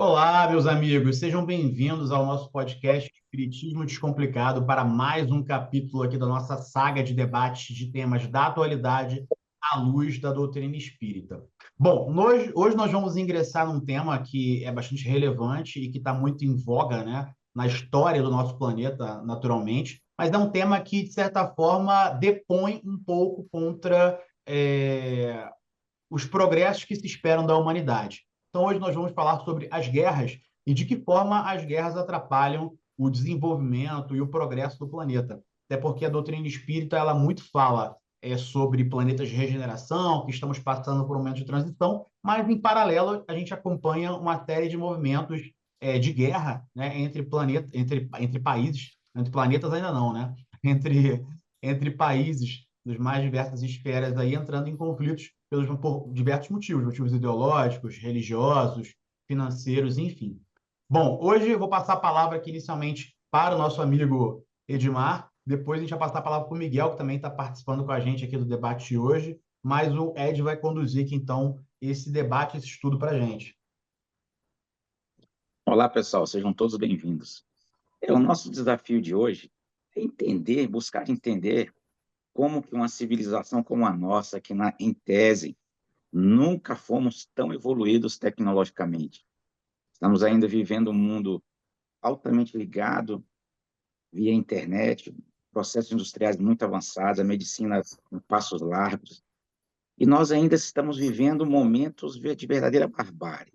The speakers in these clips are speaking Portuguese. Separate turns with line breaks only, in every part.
Olá, meus amigos, sejam bem-vindos ao nosso podcast Espiritismo Descomplicado para mais um capítulo aqui da nossa saga de debates de temas da atualidade à luz da doutrina espírita. Bom, hoje nós vamos ingressar num tema que é bastante relevante e que está muito em voga, né, na história do nosso planeta, naturalmente, mas é um tema que, de certa forma, depõe um pouco contra os progressos que se esperam da humanidade. Então, hoje nós vamos falar sobre as guerras e de que forma as guerras atrapalham o desenvolvimento e o progresso do planeta. Até porque a doutrina espírita ela muito fala sobre planetas de regeneração, que estamos passando por um momento de transição, mas em paralelo a gente acompanha uma série de movimentos de guerra, né, entre países, entre planetas ainda não, né, entre países das mais diversas esferas aí entrando em conflitos por diversos motivos, motivos ideológicos, religiosos, financeiros, enfim. Bom, hoje eu vou passar a palavra aqui inicialmente para o nosso amigo Edmar, depois a gente vai passar a palavra para o Miguel, que também está participando com a gente aqui do debate de hoje, mas o Ed vai conduzir aqui, então, esse debate, esse estudo para a gente.
Olá, pessoal, sejam todos bem-vindos. O nosso desafio de hoje é entender, buscar entender como que uma civilização como a nossa, em tese, nunca fomos tão evoluídos tecnologicamente. Estamos ainda vivendo um mundo altamente ligado via internet, processos industriais muito avançados, a medicina em passos largos, e nós ainda estamos vivendo momentos de verdadeira barbárie.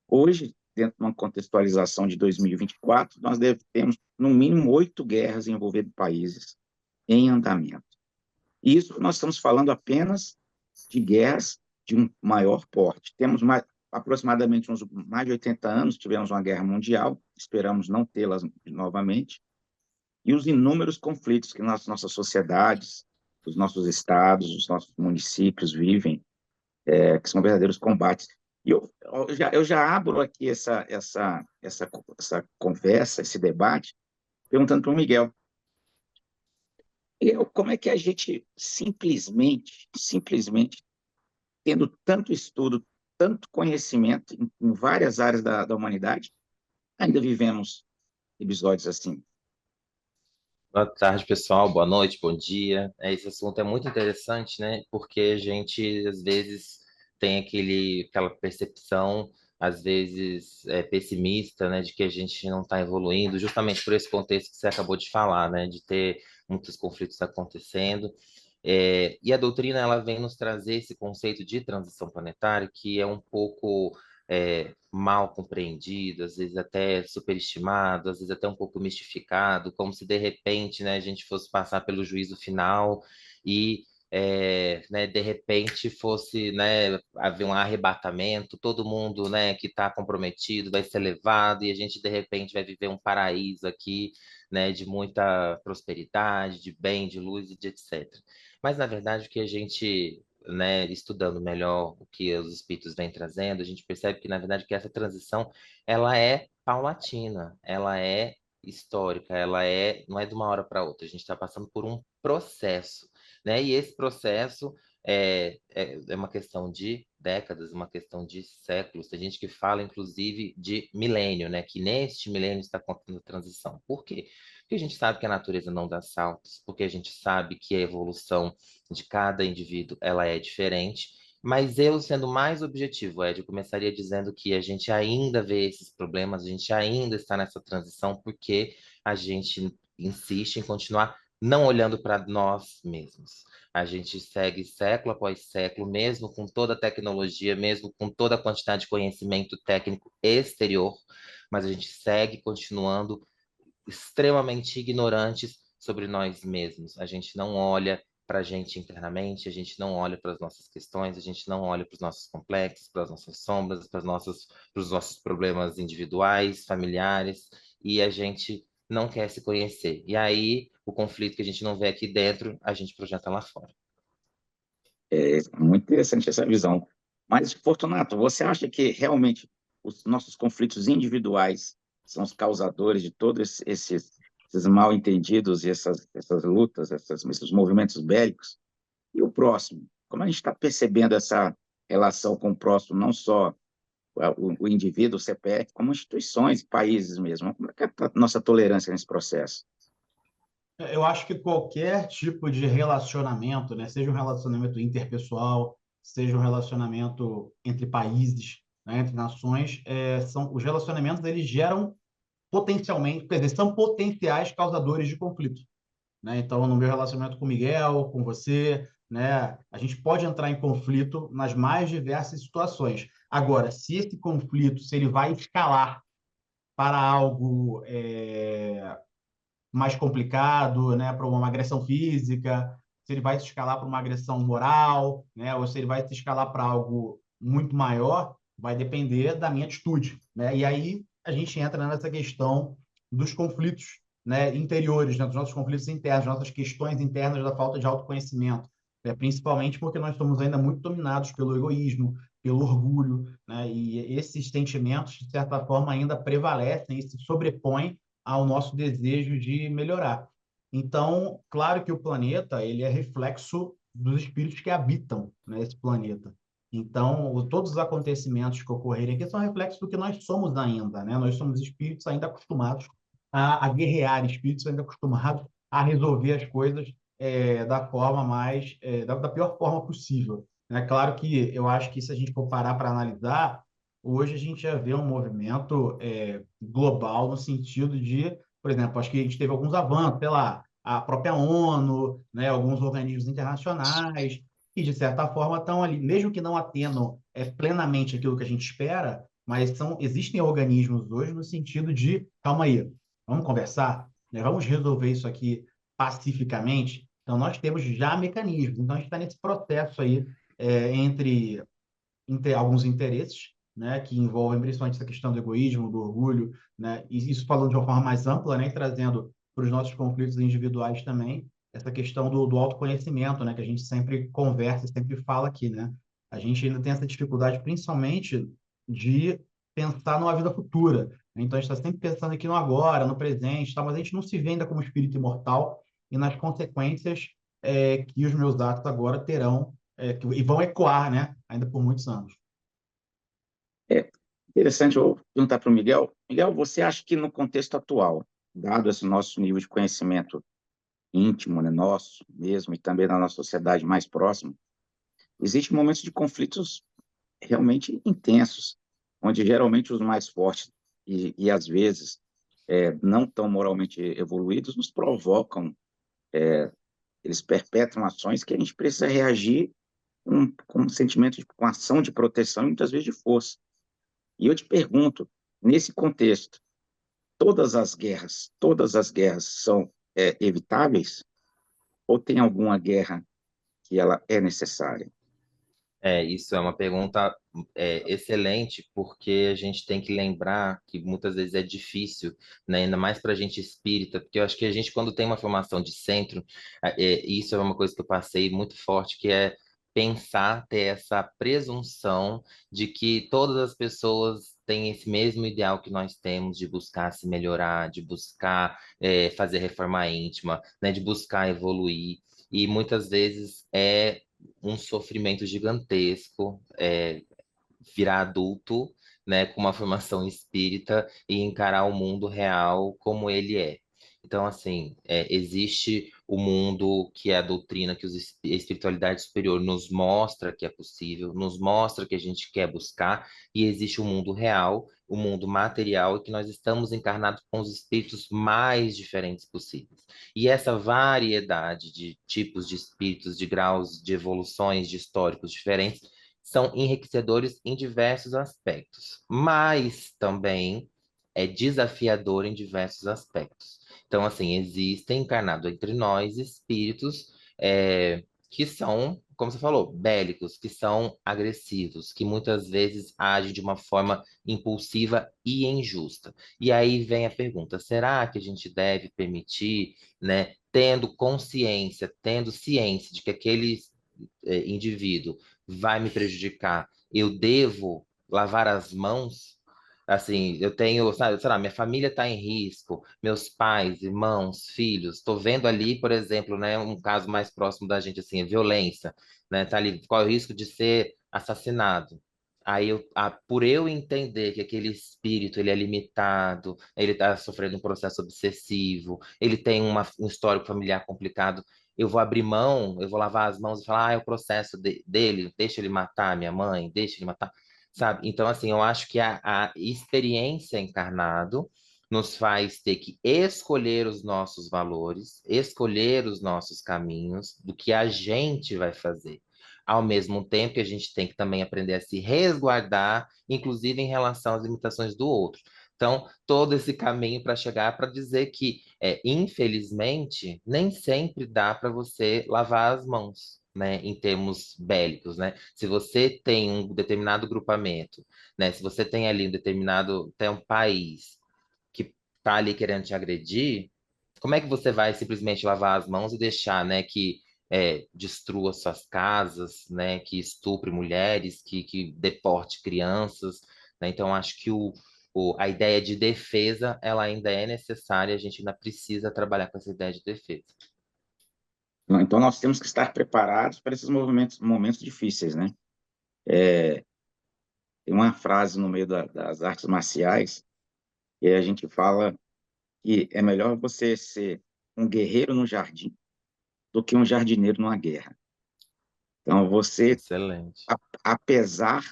Hoje, dentro de uma contextualização de 2024, nós temos, no mínimo, 8 guerras envolvendo países em andamento. E isso nós estamos falando apenas de guerras de um maior porte. Temos aproximadamente mais de 80 anos, tivemos uma guerra mundial, esperamos não tê-las novamente, e os inúmeros conflitos que nas nossas sociedades, os nossos estados, os nossos municípios vivem, que são verdadeiros combates. E eu já abro aqui essa conversa, esse debate, perguntando para o Miguel, como é que a gente simplesmente, tendo tanto estudo, tanto conhecimento em várias áreas da humanidade, ainda vivemos episódios assim?
Boa tarde, pessoal. Boa noite, bom dia. Esse assunto é muito interessante, né? Porque a gente, às vezes, tem aquela percepção, às vezes, pessimista, né? De que a gente não está evoluindo, justamente por esse contexto que você acabou de falar, né? De ter muitos conflitos acontecendo. E a doutrina, ela vem nos trazer esse conceito de transição planetária, que é um pouco mal compreendido, às vezes até superestimado, às vezes até um pouco mistificado, como se de repente, né, a gente fosse passar pelo juízo final e né, de repente fosse, né, haver um arrebatamento, todo mundo, né, que está comprometido vai ser levado e a gente de repente vai viver um paraíso aqui, né, de muita prosperidade, de bem, de luz e de etc. Mas na verdade o que a gente, né, estudando melhor o que os espíritos vêm trazendo, a gente percebe que, na verdade, que essa transição, ela é paulatina, ela é histórica, não é de uma hora para outra, a gente está passando por um processo, né, e esse processo é uma questão de décadas, uma questão de séculos, tem gente que fala, inclusive, de milênio, né, que neste milênio está acontecendo a transição. Por quê? Porque a gente sabe que a natureza não dá saltos, porque a gente sabe que a evolução de cada indivíduo ela é diferente, mas eu sendo mais objetivo, Ed, eu começaria dizendo que a gente ainda vê esses problemas, a gente ainda está nessa transição porque a gente insiste em continuar não olhando para nós mesmos. A gente segue século após século, mesmo com toda a tecnologia, mesmo com toda a quantidade de conhecimento técnico exterior, mas a gente segue continuando extremamente ignorantes sobre nós mesmos. A gente não olha para a gente internamente, a gente não olha para as nossas questões, a gente não olha para os nossos complexos, para as nossas sombras, para os nossos problemas individuais, familiares, e a gente não quer se conhecer. E aí, o conflito que a gente não vê aqui dentro, a gente projeta lá fora.
É muito interessante essa visão. Mas, Fortunato, você acha que realmente os nossos conflitos individuais são os causadores de todos esses mal-entendidos e essas lutas, esses movimentos bélicos? E o próximo? Como a gente está percebendo essa relação com o próximo, não só o indivíduo, o CPF, como instituições, países mesmo. Como é que é a nossa tolerância nesse processo?
Eu acho que qualquer tipo de relacionamento, né, seja um relacionamento interpessoal, seja um relacionamento entre países, né, entre nações, os relacionamentos eles geram potencialmente, quer dizer, são potenciais causadores de conflito, né? Então, no meu relacionamento com o Miguel, com você, né, a gente pode entrar em conflito nas mais diversas situações. Agora, se esse conflito, se ele vai escalar para algo mais complicado, né, para uma agressão física, se ele vai se escalar para uma agressão moral, né, ou se ele vai se escalar para algo muito maior, vai depender da minha atitude, né? E aí a gente entra nessa questão dos conflitos, né, interiores, né, dos nossos conflitos internos, nossas questões internas da falta de autoconhecimento, né, principalmente porque nós somos ainda muito dominados pelo egoísmo, pelo orgulho, né? E esses sentimentos, de certa forma, ainda prevalecem e se sobrepõem ao nosso desejo de melhorar. Então, claro que o planeta ele é reflexo dos espíritos que habitam, né, esse planeta. Então, todos os acontecimentos que ocorrerem aqui são reflexos do que nós somos ainda, né? Nós somos espíritos ainda acostumados a guerrear, espíritos ainda acostumados a resolver as coisas da forma mais, da pior forma possível. É claro que eu acho que se a gente for parar para analisar, hoje a gente já vê um movimento global no sentido de, por exemplo, acho que a gente teve alguns avanços, sei lá, a própria ONU, né, alguns organismos internacionais, que de certa forma estão ali, mesmo que não atendam plenamente aquilo que a gente espera, mas existem organismos hoje no sentido de, calma aí, vamos conversar, né, vamos resolver isso aqui pacificamente. Então, nós temos já mecanismos. Então, a gente está nesse processo aí entre alguns interesses, né, que envolvem principalmente essa questão do egoísmo, do orgulho, né, e isso falando de uma forma mais ampla, né, e trazendo para os nossos conflitos individuais também essa questão do autoconhecimento, né, que a gente sempre conversa, sempre fala aqui, né. A gente ainda tem essa dificuldade, principalmente, de pensar numa vida futura. Então, a gente está sempre pensando aqui no agora, no presente, tá? Mas a gente não se vê ainda como espírito imortal e nas consequências que os meus atos agora terão e vão ecoar, né, ainda por muitos anos.
É interessante eu perguntar para o Miguel. Miguel, você acha que no contexto atual, dado esse nosso nível de conhecimento íntimo, né, nosso mesmo, e também na nossa sociedade mais próxima, existem momentos de conflitos realmente intensos, onde geralmente os mais fortes e às vezes não tão moralmente evoluídos nos provocam, eles perpetram ações que a gente precisa reagir com um sentimento, com ação de proteção e muitas vezes de força. E eu te pergunto, nesse contexto, todas as guerras são evitáveis ou tem alguma guerra que ela é necessária?
Isso é uma pergunta excelente, porque a gente tem que lembrar que muitas vezes é difícil, né? Ainda mais para a gente espírita, porque eu acho que a gente, quando tem uma formação de centro, isso é uma coisa que eu passei muito forte, que é pensar, ter essa presunção de que todas as pessoas têm esse mesmo ideal que nós temos de buscar se melhorar, de buscar fazer reforma íntima, né? De buscar evoluir. E muitas vezes um sofrimento gigantesco, virar adulto, né, com uma formação espírita e encarar o mundo real como ele é. Então, assim, existe o mundo que é a doutrina que a espiritualidade superior nos mostra que é possível, nos mostra que a gente quer buscar, e existe o mundo real, o mundo material, e que nós estamos encarnados com os espíritos mais diferentes possíveis. E essa variedade de tipos de espíritos, de graus de evoluções, de históricos diferentes, são enriquecedores em diversos aspectos, mas também é desafiador em diversos aspectos. Então, assim, existem encarnado entre nós espíritos que são, como você falou, bélicos, que são agressivos, que muitas vezes agem de uma forma impulsiva e injusta. E aí vem a pergunta: será que a gente deve permitir, né, tendo consciência, tendo ciência de que aquele indivíduo vai me prejudicar, eu devo lavar as mãos? Assim, eu tenho, sabe, sei lá, minha família está em risco, meus pais, irmãos, filhos, estou vendo ali, por exemplo, né, um caso mais próximo da gente, assim, violência, né, tá ali, qual é o risco de ser assassinado? Por eu entender que aquele espírito ele é limitado, ele está sofrendo um processo obsessivo, ele tem um histórico familiar complicado, eu vou abrir mão, eu vou lavar as mãos e falar, é o processo dele, deixa ele matar minha mãe, deixa ele matar, sabe? Então, assim, eu acho que a experiência encarnado nos faz ter que escolher os nossos valores, escolher os nossos caminhos, do que a gente vai fazer. Ao mesmo tempo que a gente tem que também aprender a se resguardar, inclusive em relação às limitações do outro. Então, todo esse caminho para chegar para dizer que, infelizmente, nem sempre dá para você lavar as mãos, né, em termos bélicos, né? Se você tem um determinado grupamento, né, se você tem ali tem um país que está ali querendo te agredir, como é que você vai simplesmente lavar as mãos e deixar, né, que destrua suas casas, né, que estupre mulheres, que deporte crianças, né? Então, acho que a ideia de defesa, ela ainda é necessária, a gente ainda precisa trabalhar com essa ideia de defesa.
Então, nós temos que estar preparados para esses momentos difíceis, né? Tem uma frase no meio das artes marciais que a gente fala que é melhor você ser um guerreiro no jardim do que um jardineiro numa guerra. Então,
Excelente.
apesar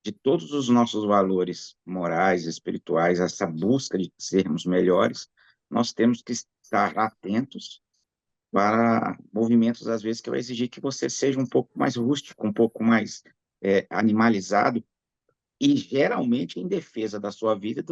de todos os nossos valores morais, espirituais, essa busca de sermos melhores, nós temos que estar atentos para movimentos, às vezes, que vai exigir que você seja um pouco mais rústico, um pouco mais animalizado, e geralmente em defesa da sua vida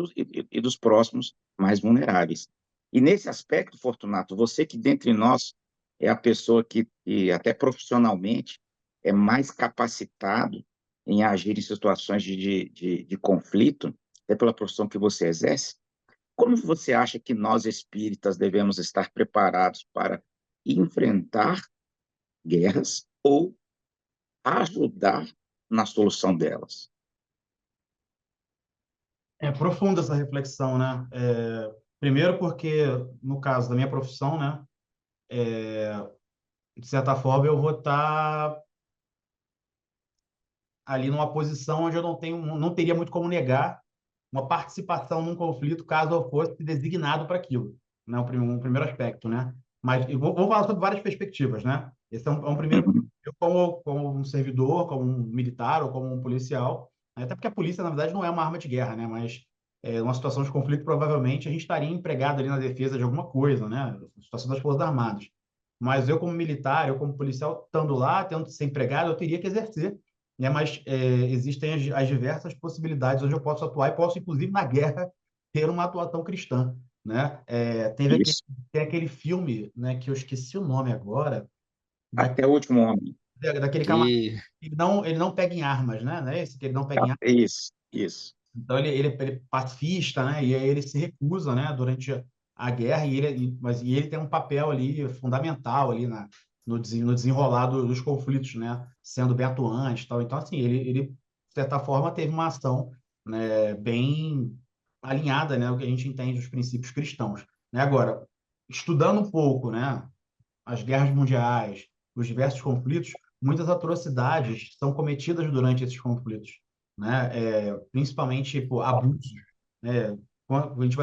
e dos próximos mais vulneráveis. E nesse aspecto, Fortunato, você que dentre nós é a pessoa que até profissionalmente é mais capacitado em agir em situações de conflito, até pela profissão que você exerce, como você acha que nós espíritas devemos estar preparados para enfrentar guerras ou ajudar na solução delas?
É profunda essa reflexão, né? Primeiro porque, no caso da minha profissão, né, de certa forma, eu vou estar ali numa posição onde eu não teria muito como negar uma participação num conflito caso eu fosse designado para aquilo, né? Um primeiro aspecto, né? Mas eu vou falar sobre várias perspectivas, né? Esse é um primeiro,
Uhum.
eu como um servidor, como um militar ou como um policial, né? Até porque a polícia, na verdade, não é uma arma de guerra, né? Mas numa situação de conflito, provavelmente, a gente estaria empregado ali na defesa de alguma coisa, né? Situação das Forças Armadas. Mas eu, como militar, eu, como policial, estando lá, tendo que ser empregado, eu teria que exercer, né? Mas existem as diversas possibilidades onde eu posso atuar e posso, inclusive, na guerra, ter uma atuação cristã, né?
Isso.
Tem aquele filme, né, que eu esqueci o nome agora, da,
Até o último homem.
daquele camarada,
E
ele não pega em armas, né? Não é esse que ele não pega em armas.
Isso, isso.
Então ele é pacifista, né? E aí ele se recusa, né? Durante a guerra e ele tem um papel ali fundamental ali no desenrolar dos conflitos, né? Sendo bem atuante, e tal. Então assim ele de certa forma teve uma ação, né? Bem alinhada, né? O que a gente entende dos princípios cristãos, né? Agora estudando um pouco, né? As guerras mundiais, os diversos conflitos, muitas atrocidades são cometidas durante esses conflitos, né? Principalmente tipo, abusos, né? Quando a gente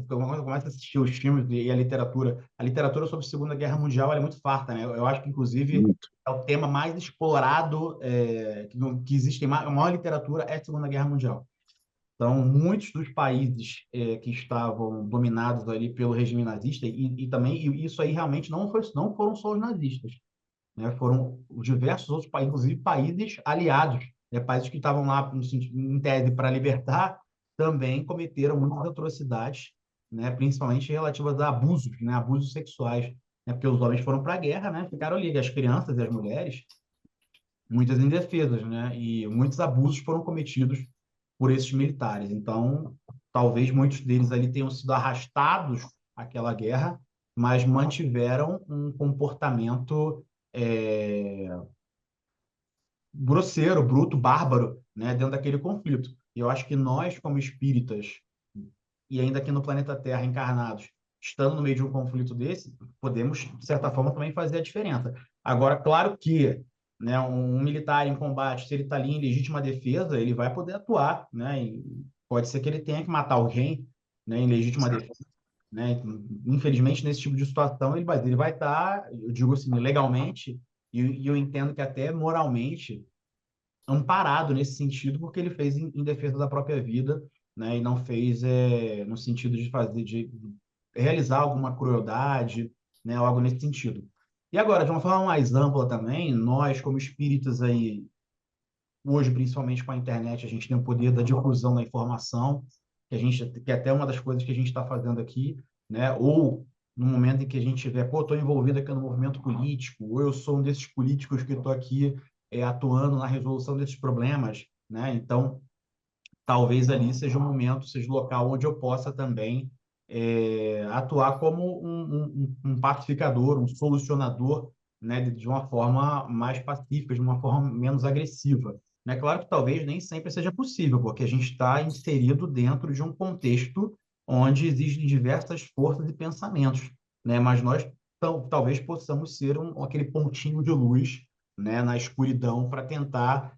quando começa a assistir os filmes e a literatura sobre a Segunda Guerra Mundial ela é muito farta, né? Eu acho que inclusive
Muito.
é o tema mais explorado que existe, a maior literatura é a Segunda Guerra Mundial. Então, muitos dos países que estavam dominados ali pelo regime nazista, e isso aí realmente não foram só os nazistas, né? Foram diversos outros países, inclusive países aliados, né? Países que estavam lá, no sentido, em tese, para libertar, também cometeram muitas atrocidades, né? Principalmente relativas a abusos, né? Abusos sexuais, né? Porque os homens foram para a guerra, né? Ficaram ali, as crianças e as mulheres, muitas indefesas, né? E muitos abusos foram cometidos por esses militares. Então, talvez muitos deles ali tenham sido arrastados àquela guerra, mas mantiveram um comportamento é, grosseiro, bruto, bárbaro, né? Dentro daquele conflito. E eu acho que nós, como espíritas, e ainda aqui no planeta Terra, encarnados, estando no meio de um conflito desse, podemos, de certa forma, também fazer a diferença. Agora, claro que né, um militar em combate, se ele está ali em legítima defesa, ele vai poder atuar, né? E pode ser que ele tenha que matar alguém, né, em legítima defesa, né? Infelizmente, nesse tipo de situação, ele vai estar, eu digo assim, legalmente, e eu entendo que até moralmente, amparado nesse sentido, porque ele fez em defesa da própria vida, né? E não fez no sentido de realizar alguma crueldade, né? Algo nesse sentido. E agora, de uma forma mais ampla também, nós, como espíritas aí, hoje, principalmente com a internet, a gente tem o poder da difusão da informação, que é até uma das coisas que a gente está fazendo aqui, né? Ou no momento em que a gente tiver, pô, estou envolvido aqui no movimento político, ou eu sou um desses políticos que estou aqui atuando na resolução desses problemas, né? Então, talvez ali seja o momento, seja o local onde eu possa também atuar como um pacificador, um solucionador, né, de uma forma mais pacífica, de uma forma menos agressiva. Né? Claro que talvez nem sempre seja possível, porque a gente está inserido dentro de um contexto onde existem diversas forças e pensamentos, né? Mas nós talvez possamos ser aquele pontinho de luz, né, na escuridão para tentar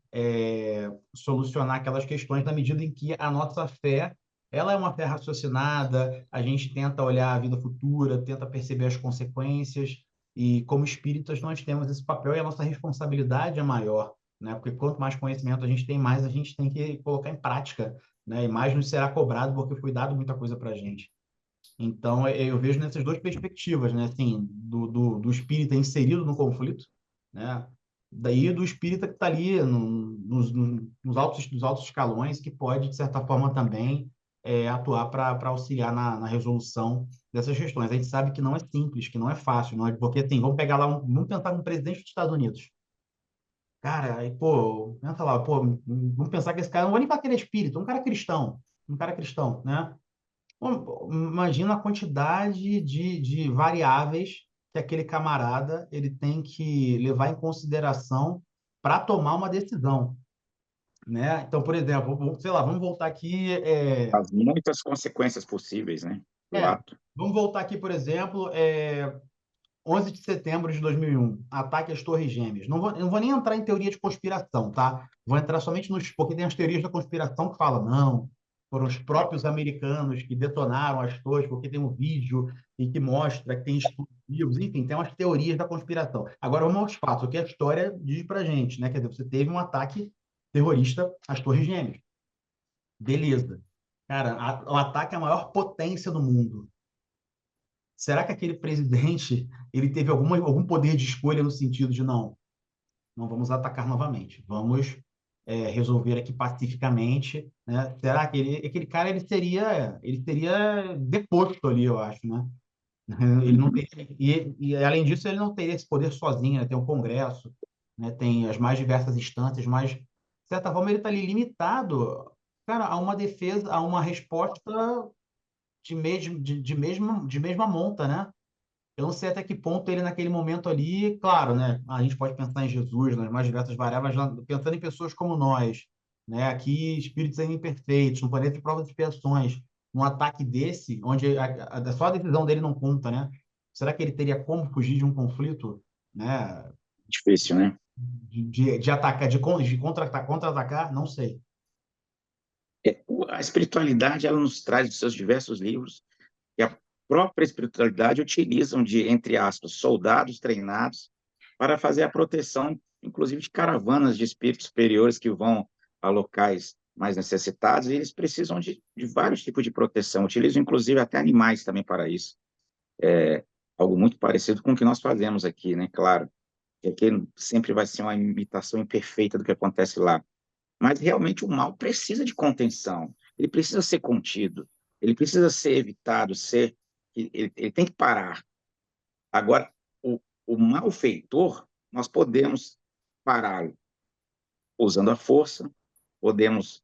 solucionar aquelas questões na medida em que a nossa fé ela é uma fé raciocinada, a gente tenta olhar a vida futura, tenta perceber as consequências, e como espíritas nós temos esse papel e a nossa responsabilidade é maior, né? Porque quanto mais conhecimento a gente tem, mais a gente tem que colocar em prática, né? E mais nos será cobrado porque foi dado muita coisa para a gente. Então, eu vejo nessas duas perspectivas, né? Assim, do espírita inserido no conflito, né? Daí do espírita que está ali nos altos escalões, que pode, de certa forma, também atuar para auxiliar na resolução dessas questões. A gente sabe que não é simples, que não é fácil, não é? Porque, assim, vamos pegar lá, vamos pensar um presidente dos Estados Unidos. Cara, aí, pô, pensa lá, pô, vamos pensar que esse cara, não vou nem falar que ele é espírita, um cara cristão, né? Bom, imagina a quantidade de variáveis que aquele camarada ele tem que levar em consideração para tomar uma decisão, né? Então, por exemplo, sei lá, vamos voltar aqui,
As muitas consequências possíveis, né, do
é,
ato.
vamos voltar aqui, por exemplo, 11 de setembro de 2001, ataque às Torres Gêmeas. Não vou nem entrar em teoria de conspiração, tá? Vou entrar somente nos. Porque tem as teorias da conspiração que falam, não, foram os próprios americanos que detonaram as torres, porque tem um vídeo e que mostra que tem explosivos, enfim, tem umas teorias da conspiração. Agora vamos aos fatos, o que a história diz pra gente, né? Quer dizer, você teve um ataque terrorista às Torres Gêmeas. Beleza. Cara, o ataque é a maior potência do mundo. Será que aquele presidente ele teve algum poder de escolha no sentido de não vamos atacar novamente, vamos resolver aqui pacificamente, né? Será que aquele cara ele seria deposto ali, eu acho, né? Ele não
Uhum.
teria, e além disso ele não teria esse poder sozinho, né? Tem o Congresso, né? Tem as mais diversas instâncias, mas de certa forma ele está ali limitado, cara, a uma defesa, a uma resposta de mesma monta, né? Eu não sei até que ponto ele, naquele momento ali, claro, né? A gente pode pensar em Jesus, nas mais diversas variáveis, mas pensando em pessoas como nós, né? Aqui, espíritos ainda imperfeitos, no planeta de provas e expiações, um ataque desse, onde só a decisão dele não conta, né? Será que ele teria como fugir de um conflito, né?
Difícil, né?
De atacar, de contra-atacar? Não sei.
A espiritualidade, ela nos traz os seus diversos livros, e a própria espiritualidade utilizam de, entre aspas, soldados treinados para fazer a proteção, inclusive de caravanas de espíritos superiores que vão a locais mais necessitados, e eles precisam de vários tipos de proteção, utilizam inclusive até animais também para isso. Algo muito parecido com o que nós fazemos aqui, né? Claro, que aqui sempre vai ser uma imitação imperfeita do que acontece lá. Mas realmente o mal precisa de contenção, ele precisa ser contido, ele precisa ser evitado, ele tem que parar. Agora, o malfeitor, nós podemos pará-lo usando a força, podemos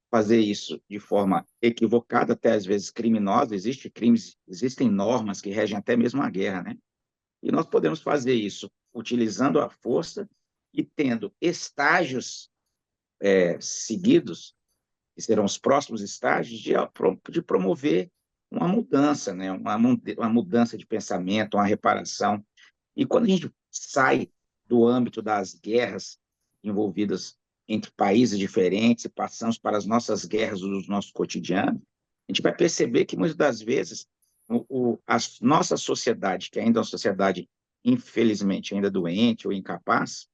fazer isso de forma equivocada, até às vezes criminosa, existem crimes, existem normas que regem até mesmo a guerra, né? E nós podemos fazer isso utilizando a força e tendo estágios seguidos, que serão os próximos estágios, de promover uma mudança, uma mudança de pensamento, uma reparação. E quando a gente sai do âmbito das guerras envolvidas entre países diferentes e passamos para as nossas guerras do nosso cotidiano, a gente vai perceber que muitas das vezes a nossa sociedade, que ainda é uma sociedade, infelizmente, ainda doente ou incapaz,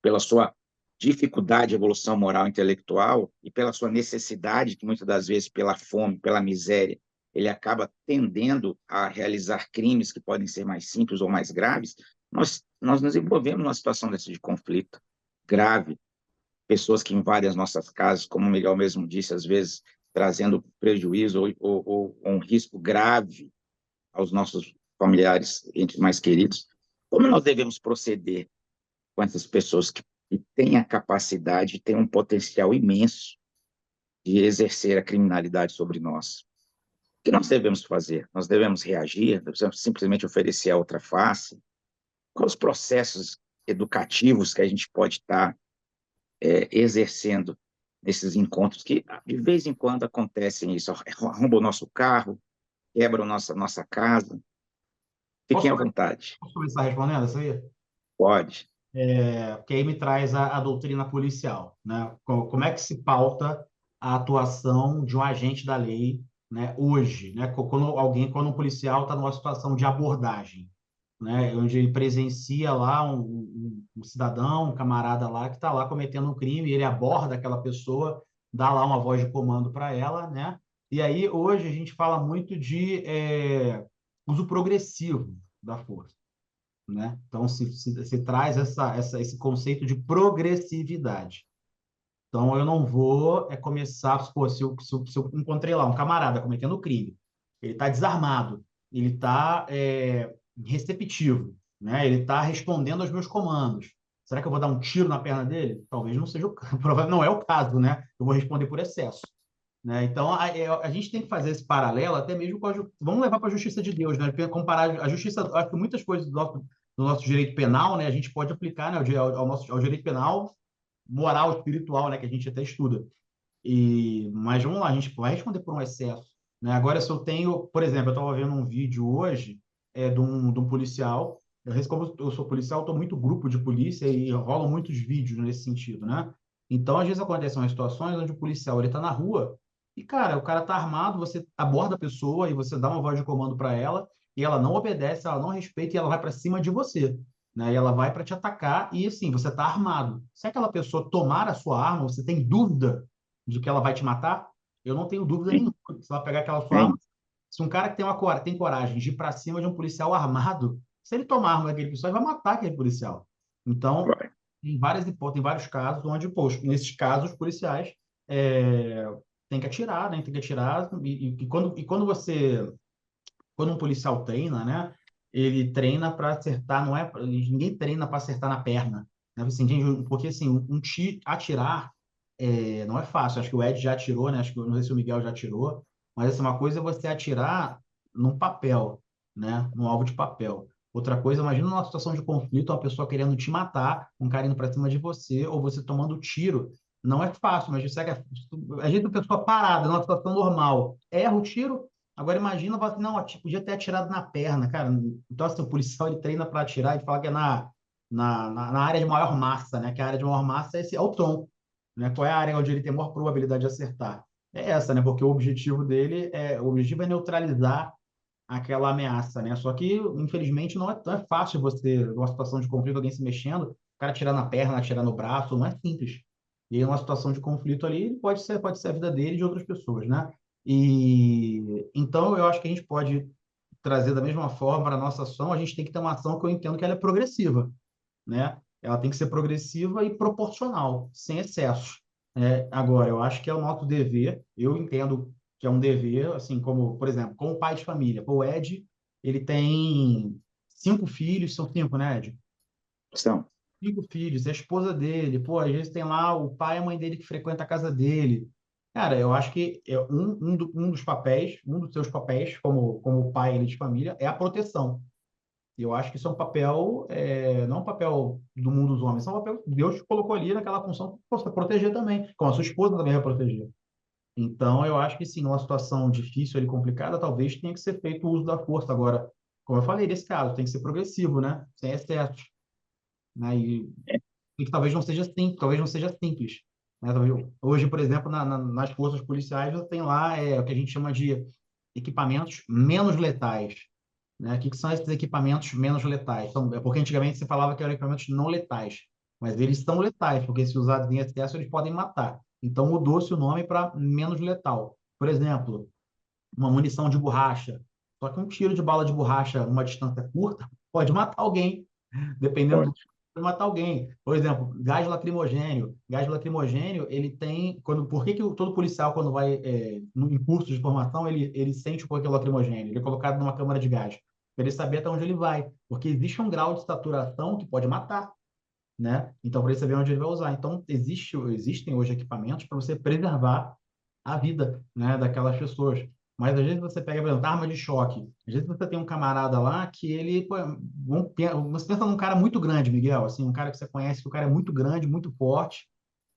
pela sua dificuldade de evolução moral e intelectual e pela sua necessidade, que muitas das vezes, pela fome, pela miséria, ele acaba tendendo a realizar crimes que podem ser mais simples ou mais graves, nós nos envolvemos numa situação dessa de conflito grave, pessoas que invadem as nossas casas, como o Miguel mesmo disse, às vezes trazendo prejuízo ou um risco grave aos nossos familiares entre mais queridos. Como nós devemos proceder com essas pessoas que têm a capacidade, têm um potencial imenso de exercer a criminalidade sobre nós? O que nós devemos fazer? Nós devemos reagir? Devemos simplesmente oferecer a outra face? Quais os processos educativos que a gente pode estar exercendo nesses encontros que, de vez em quando, acontecem isso? Arrombam o nosso carro, quebram nossa casa. Fiquem à vontade.
Posso começar respondendo isso aí?
Pode.
Porque aí me traz a doutrina policial, né? Como é que se pauta a atuação de um agente da lei, né, hoje, né? Quando um policial está numa situação de abordagem, né, onde ele presencia lá um cidadão, um camarada lá que está lá cometendo um crime, ele aborda aquela pessoa, dá lá uma voz de comando para ela, né? E aí hoje a gente fala muito de uso progressivo da força, né? Então se traz esse conceito de progressividade. Então eu não vou começar, pô, se eu encontrei lá um camarada cometendo crime, ele está desarmado, ele está receptivo, né? Ele está respondendo aos meus comandos. Será que eu vou dar um tiro na perna dele? Talvez não seja provavelmente não é o caso, né? Eu vou responder por excesso, né? Então a gente tem que fazer esse paralelo até mesmo com vamos levar para a justiça de Deus, né? Comparar a justiça, acho que muitas coisas do nosso direito penal, né? A gente pode aplicar, né, ao direito penal moral, espiritual, né? Que a gente até estuda. Mas vamos lá, a gente vai responder por um excesso, né? Agora, se eu tenho, por exemplo, eu estava vendo um vídeo hoje de um policial. Como eu sou policial, estou muito grupo de polícia e rolam muitos vídeos nesse sentido, né? Então, às vezes acontecem umas situações onde o policial ele está na rua e, cara, o cara está armado, você aborda a pessoa e você dá uma voz de comando para ela e ela não obedece, ela não respeita e ela vai para cima de você, né? E ela vai para te atacar e, assim, você está armado. Se aquela pessoa tomar a sua arma, você tem dúvida de que ela vai te matar? Eu não tenho dúvida nenhuma. Se ela pegar aquela sua arma, se um cara que tem coragem de ir para cima de um policial armado, se ele tomar a arma daquele policial, ele vai matar aquele policial. Então, tem vários casos onde, poxa, nesses casos, os policiais é, têm que atirar, né? Tem que atirar. Quando um policial treina, né? Ele treina para acertar, não é? Ninguém treina para acertar na perna, né? Assim, porque assim, atirar não é fácil. Acho que o Ed já atirou, né? Acho que não sei se o Miguel já atirou, mas assim, uma coisa é você atirar num papel, né? Num alvo de papel. Outra coisa, imagina numa situação de conflito, uma pessoa querendo te matar, um cara indo para cima de você, ou você tomando tiro. Não é fácil, mas você a gente é uma pessoa parada, numa situação normal, erra o tiro. Agora imagina, fala assim, não, podia ter atirado na perna, cara. Então, assim, o policial ele treina para atirar e fala que é na área de maior massa, né? Que a área de maior massa é o tronco, né? Qual é a área onde ele tem maior probabilidade de acertar? É essa, né? Porque o objetivo é neutralizar aquela ameaça, né? Só que, infelizmente, não é fácil você, numa situação de conflito, alguém se mexendo, o cara atirar na perna, atirar no braço, não é simples. E aí, numa situação de conflito ali, pode ser a vida dele e de outras pessoas, né? E então eu acho que a gente pode trazer da mesma forma para a nossa ação, a gente tem que ter uma ação que eu entendo que ela é progressiva, né? Ela tem que ser progressiva e proporcional, sem excessos. Agora, eu acho que é o nosso dever, eu entendo que é um dever, assim, como, por exemplo, como pai de família. Pô, o Ed, ele tem 5 filhos, são 5, né, Ed?
São.
5 filhos, a esposa dele, pô, às vezes tem lá o pai e a mãe dele que frequenta a casa dele. Cara, eu acho que um dos papéis, um dos seus papéis como pai de família é a proteção. E eu acho que isso é um papel, não um papel do mundo dos homens, isso é um papel que Deus te colocou ali naquela função para você proteger também, como a sua esposa também vai proteger. Então, eu acho que sim, numa situação difícil e complicada, talvez tenha que ser feito o uso da força. Agora, como eu falei, nesse caso, tem que ser progressivo, né? Sem excessos. né? E que talvez não seja simples, talvez não seja simples, né? Hoje, por exemplo, nas forças policiais, você tem lá o que a gente chama de equipamentos menos letais, né? O que são esses equipamentos menos letais? Então, é porque antigamente se falava que eram equipamentos não letais, mas eles são letais, porque se usados em excesso, eles podem matar. Então, mudou-se o nome para menos letal. Por exemplo, uma munição de borracha. Só que um tiro de bala de borracha numa distância curta pode matar alguém, dependendo do
Pode.
pode matar alguém. Por exemplo, gás lacrimogênio. Gás lacrimogênio, ele tem. Por que todo policial, quando vai em curso de formação, ele sente o coquetel lacrimogênio? Ele é colocado numa câmara de gás, para ele saber até onde ele vai. Porque existe um grau de saturação que pode matar, né? Então, para ele saber onde ele vai usar. Então, existem hoje equipamentos para você preservar a vida, né, daquelas pessoas. Mas às vezes você pega, por exemplo, arma de choque. Às vezes você tem um camarada lá que ele, pô, você pensa num cara muito grande, Miguel, assim, um cara que você conhece, que o cara é muito grande, muito forte.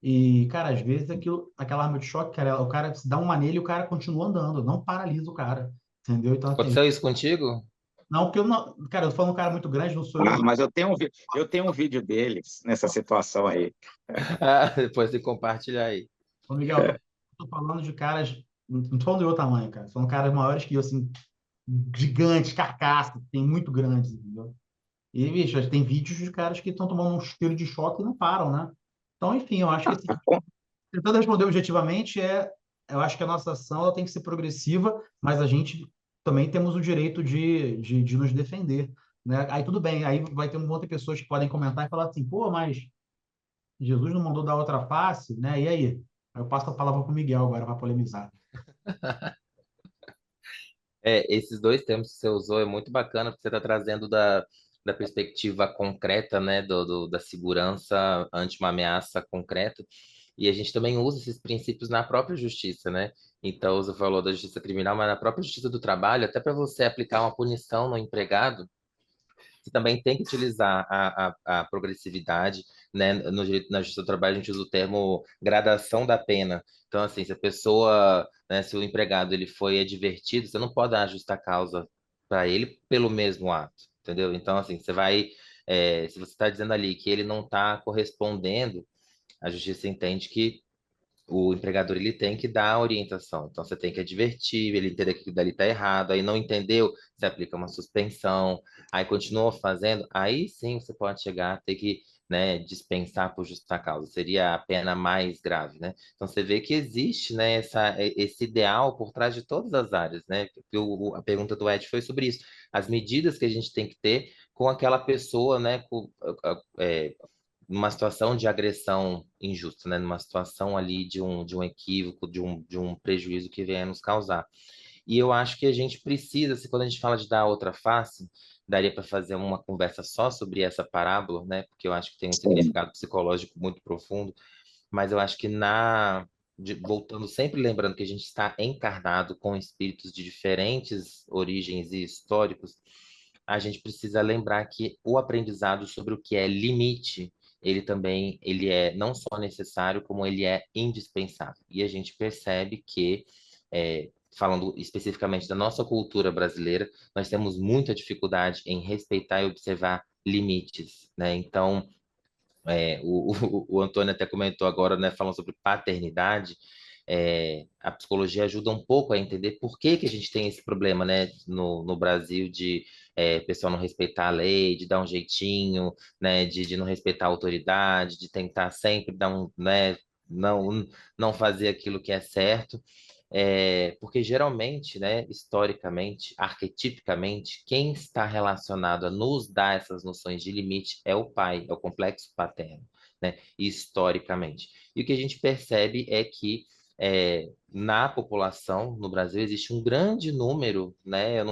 E, cara, às vezes aquela arma de choque, cara, o cara se dá uma nele e o cara continua andando, não paralisa o cara, entendeu? Então, assim,
Aconteceu isso contigo?
não, porque eu não, cara, eu tô falando um cara muito grande, não sou eu,
Ah,
não.
mas eu tenho um vídeo deles nessa situação aí.
Ah, depois de compartilhar aí.
Ô, Miguel, tô falando de caras, não tô falando do meu tamanho, cara, são caras maiores que eu, assim, gigantes, carcaças, tem muito grandes, entendeu? E, bicho, tem vídeos de caras que estão tomando um tiro de choque e não param, né? Então, enfim, eu acho que, assim, tentando responder objetivamente, eu acho que a nossa ação ela tem que ser progressiva, mas a gente também temos o direito de nos defender, né? Aí tudo bem, aí vão ter pessoas que podem comentar e falar assim, pô, mas Jesus não mandou dar outra face, né? E aí? Aí eu passo a palavra para o Miguel agora para polemizar.
Esses dois termos que você usou é muito bacana, porque você está trazendo da perspectiva concreta, né, da segurança ante uma ameaça concreta, e a gente também usa esses princípios na própria justiça, né? Então, você falou da justiça criminal, mas na própria justiça do trabalho, até para você aplicar uma punição no empregado, você também tem que utilizar a progressividade, né? No direito, na justiça do trabalho, a gente usa o termo gradação da pena. Então, assim, se a pessoa, né, se o empregado ele foi advertido, você não pode dar justa causa para ele pelo mesmo ato, entendeu? Então, assim, se você está dizendo ali que ele não está correspondendo, a justiça entende que o empregador ele tem que dar a orientação. Então você tem que advertir, ele entender que aquilo dali está errado, aí não entendeu, você aplica uma suspensão, aí continua fazendo, aí sim você pode chegar a ter que, né, dispensar por justa causa. Seria a pena mais grave, né? Então você vê que existe, né, esse ideal por trás de todas as áreas, né? Porque a pergunta do Ed foi sobre isso. As medidas que a gente tem que ter com aquela pessoa, né, numa situação de agressão injusta, né? Numa situação ali de um equívoco, de um prejuízo que venha nos causar. E eu acho que a gente precisa, se quando a gente fala de dar outra face, daria para fazer uma conversa só sobre essa parábola, né? Porque eu acho que tem um
Sim.
significado psicológico muito profundo, mas eu acho que voltando sempre lembrando que a gente está encarnado com espíritos de diferentes origens e históricos, a gente precisa lembrar que o aprendizado sobre o que é limite, ele é não só necessário, como ele é indispensável. E a gente percebe que, falando especificamente da nossa cultura brasileira, nós temos muita dificuldade em respeitar e observar limites, né? Então, o Antônio até comentou agora, né, falando sobre paternidade, a psicologia ajuda um pouco a entender por que que a gente tem esse problema, né, no Brasil de pessoal não respeitar a lei, de dar um jeitinho, né, de não respeitar a autoridade, de tentar sempre dar né, não fazer aquilo que é certo. Porque geralmente, né, historicamente, arquetipicamente, quem está relacionado a nos dar essas noções de limite é o pai, é o complexo paterno, né, historicamente. E o que a gente percebe é que na população, no Brasil, existe um grande número, né, eu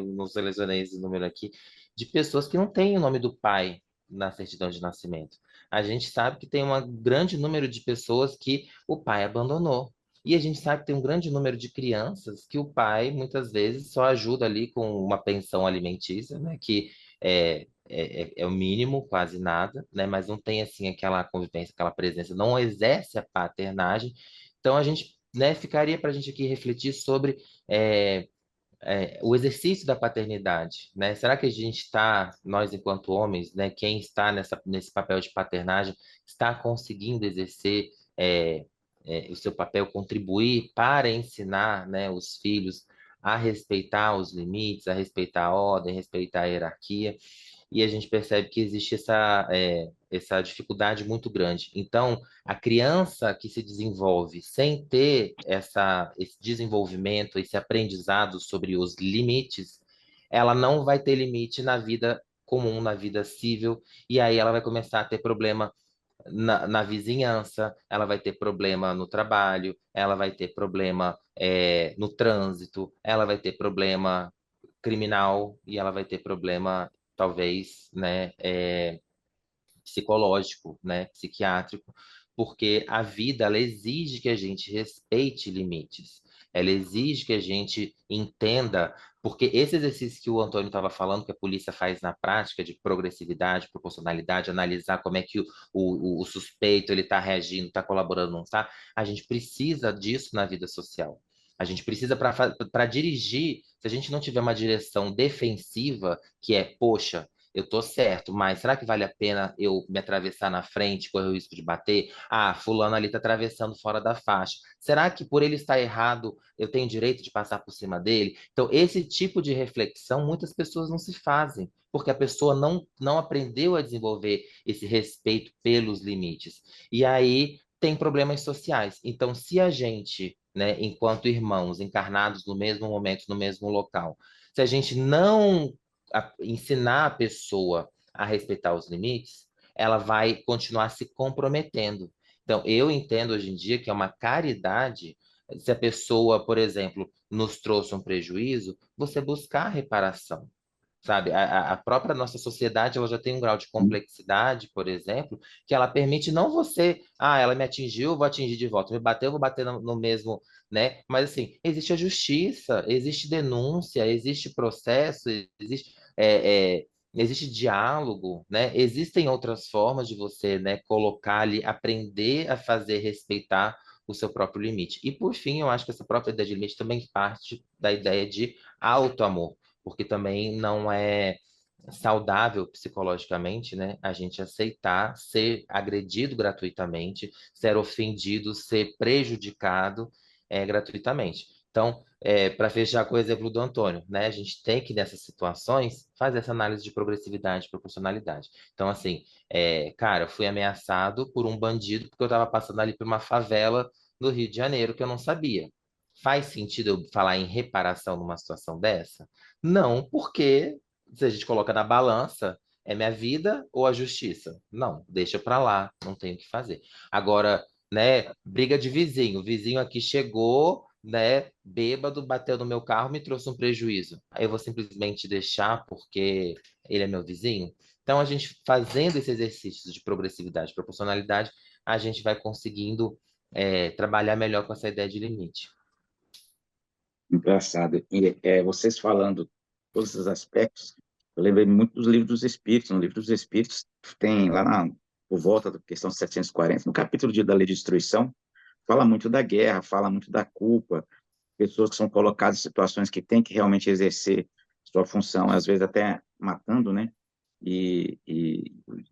não selecionei esse número aqui, de pessoas que não têm o nome do pai na certidão de nascimento. A gente sabe que tem um grande número de pessoas que o pai abandonou. E a gente sabe que tem um grande número de crianças que o pai, muitas vezes, só ajuda ali com uma pensão alimentícia, né? Que é o mínimo, quase nada, né? Mas não tem, assim, aquela convivência, aquela presença, não exerce a paternagem. Então, a gente, né, ficaria para a gente aqui refletir sobre o exercício da paternidade, né? Será que a gente está, nós enquanto homens, né, quem está nesse papel de paternagem, está conseguindo exercer o seu papel, contribuir para ensinar, né, os filhos a respeitar os limites, a respeitar a ordem, a respeitar a hierarquia? E a gente percebe que existe essa dificuldade muito grande. Então, a criança que se desenvolve sem ter esse desenvolvimento, esse aprendizado sobre os limites, ela não vai ter limite na vida comum, na vida civil, e aí ela vai começar a ter problema na vizinhança, ela vai ter problema no trabalho, ela vai ter problema no trânsito, ela vai ter problema criminal e ela vai ter problema, talvez, né, psicológico, né, psiquiátrico, porque a vida ela exige que a gente respeite limites. Ela exige que a gente entenda, porque esse exercício que o Antônio estava falando, que a polícia faz na prática, de progressividade, proporcionalidade, analisar como é que o suspeito ele está reagindo, está colaborando, não está, a gente precisa disso na vida social. A gente precisa para dirigir, se a gente não tiver uma direção defensiva, que é, poxa, eu tô certo, mas será que vale a pena eu me atravessar na frente, correr o risco de bater? Ah, fulano ali tá atravessando fora da faixa. Será que por ele estar errado, eu tenho direito de passar por cima dele? Então, esse tipo de reflexão muitas pessoas não se fazem, porque a pessoa não aprendeu a desenvolver esse respeito pelos limites. E aí tem problemas sociais. Então, se a gente, né, enquanto irmãos encarnados no mesmo momento, no mesmo local, se a gente não ensinar a pessoa a respeitar os limites, ela vai continuar se comprometendo. Então, eu entendo hoje em dia que é uma caridade se a pessoa, por exemplo, nos trouxe um prejuízo, você buscar reparação. Sabe, a própria nossa sociedade ela já tem um grau de complexidade, por exemplo, que ela permite não você, ela me atingiu, eu vou atingir de volta, me bateu, eu vou bater no mesmo, né? Mas assim, existe a justiça, existe denúncia, existe processo, existe diálogo, né? Existem outras formas de você, né, colocar ali, aprender a fazer respeitar o seu próprio limite. E por fim, eu acho que essa própria ideia de limite também parte da ideia de auto-amor, porque também não é saudável psicologicamente, né? A gente aceitar ser agredido gratuitamente, ser ofendido, ser prejudicado gratuitamente. Então, para fechar com o exemplo do Antônio, né? A gente tem que, nessas situações, fazer essa análise de progressividade e proporcionalidade. Então, assim, cara, eu fui ameaçado por um bandido porque eu estava passando ali por uma favela no Rio de Janeiro que eu não sabia. Faz sentido eu falar em reparação numa situação dessa? Não, porque se a gente coloca na balança, é minha vida ou a justiça? Não, deixa pra lá, não tenho o que fazer. Agora, né, briga de vizinho. O vizinho aqui chegou, né, bêbado, bateu no meu carro, me trouxe um prejuízo. Aí eu vou simplesmente deixar porque ele é meu vizinho? Então, a gente fazendo esse exercício de progressividade, proporcionalidade, a gente vai conseguindo trabalhar melhor com essa ideia de limite.
Engraçado. E vocês falando todos esses aspectos, eu lembrei muito dos livros dos Espíritos. No livro dos Espíritos, tem lá por volta da questão 740, no capítulo da Lei de Destruição, fala muito da guerra, fala muito da culpa, pessoas que são colocadas em situações que têm que realmente exercer sua função, às vezes até matando, né? E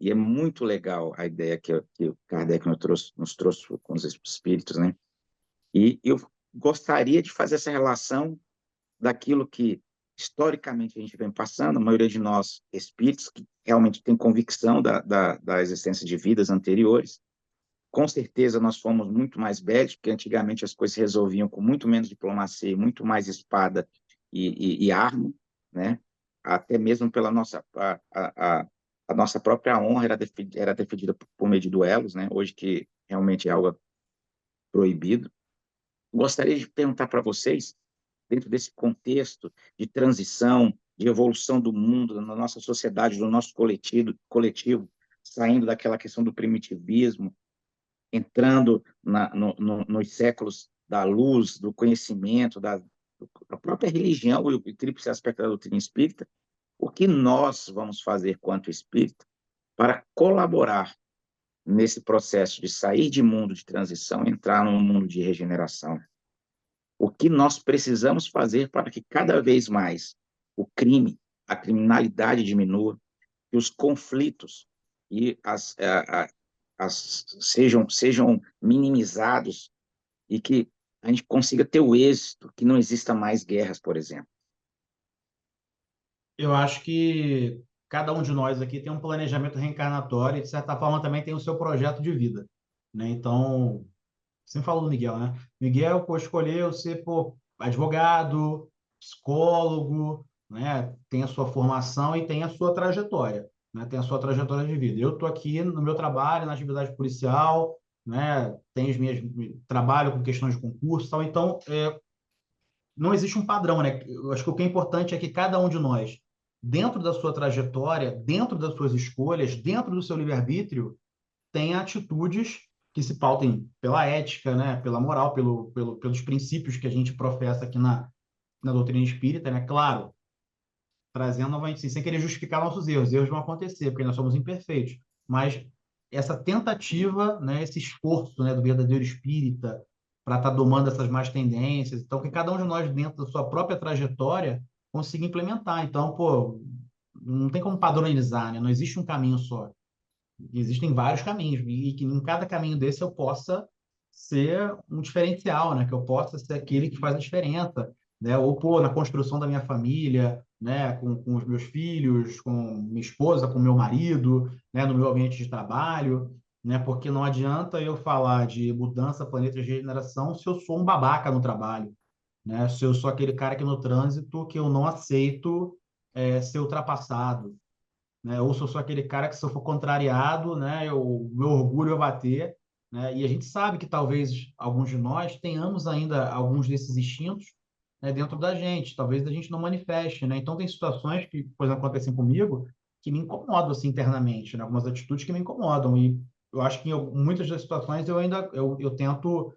é muito legal a ideia que o Kardec nos trouxe com os espíritos, né? E eu gostaria de fazer essa relação daquilo que historicamente a gente vem passando, a maioria de nós espíritos que realmente tem convicção da existência de vidas anteriores. Com certeza nós fomos muito mais bélicos, porque antigamente as coisas se resolviam com muito menos diplomacia, muito mais espada e arma, né? Até mesmo pela a nossa própria honra era defendida por meio de duelos, né? Hoje que realmente é algo proibido. Gostaria de perguntar para vocês, dentro desse contexto de transição, de evolução do mundo, da nossa sociedade, do nosso coletivo, saindo daquela questão do primitivismo, entrando nos séculos da luz, do conhecimento, da própria religião e o tríplice aspecto da doutrina espírita, o que nós vamos fazer quanto espírita para colaborar nesse processo de sair de mundo de transição e entrar num mundo de regeneração? O que nós precisamos fazer para que cada vez mais o crime, a criminalidade diminua, que os conflitos e sejam minimizados e que a gente consiga ter o êxito, que não exista mais guerras, por exemplo.
Eu acho que cada um de nós aqui tem um planejamento reencarnatório e, de certa forma, também tem o seu projeto de vida, né? Então, você falou do Miguel, né? Miguel, pô, escolheu ser, pô, advogado, psicólogo, né? Tem a sua formação e tem a sua trajetória, né? Tem a sua trajetória de vida. Eu estou aqui no meu trabalho, na atividade policial, né? Tenho as minhas, trabalho com questões de concurso e tal. Então, não existe um padrão, né? Eu acho que o que é importante é que cada um de nós, dentro da sua trajetória, dentro das suas escolhas, dentro do seu livre-arbítrio, tenha atitudes que se pautem pela ética, né? Pela moral, pelos princípios que a gente professa aqui na doutrina espírita, né? Claro, trazendo novamente, assim, sem querer justificar nossos erros. Erros vão acontecer, porque nós somos imperfeitos. Mas essa tentativa, né, esse esforço, né, do verdadeiro espírita para estar domando essas más tendências, então que cada um de nós, dentro da sua própria trajetória, consiga implementar. Então, pô, não tem como padronizar, né? Não existe um caminho só. Existem vários caminhos, e que em cada caminho desse eu possa ser um diferencial, né? Que eu possa ser aquele que faz a diferença, né? Ou, pô, na construção da minha família, né? Com os meus filhos, com minha esposa, com meu marido, né? No meu ambiente de trabalho, né? Porque não adianta eu falar de mudança, planeta e regeneração se eu sou um babaca no trabalho, né? Se eu sou aquele cara que no trânsito que eu não aceito ser ultrapassado, né? Ou se eu sou aquele cara que se eu for contrariado, né, o meu orgulho vai bater, né? E a gente sabe que talvez alguns de nós tenhamos ainda alguns desses instintos, né, dentro da gente, talvez a gente não manifeste, né? Então tem situações que, por exemplo, acontecem comigo que me incomodam assim internamente, né? Algumas atitudes que me incomodam e eu acho que em muitas das situações eu tento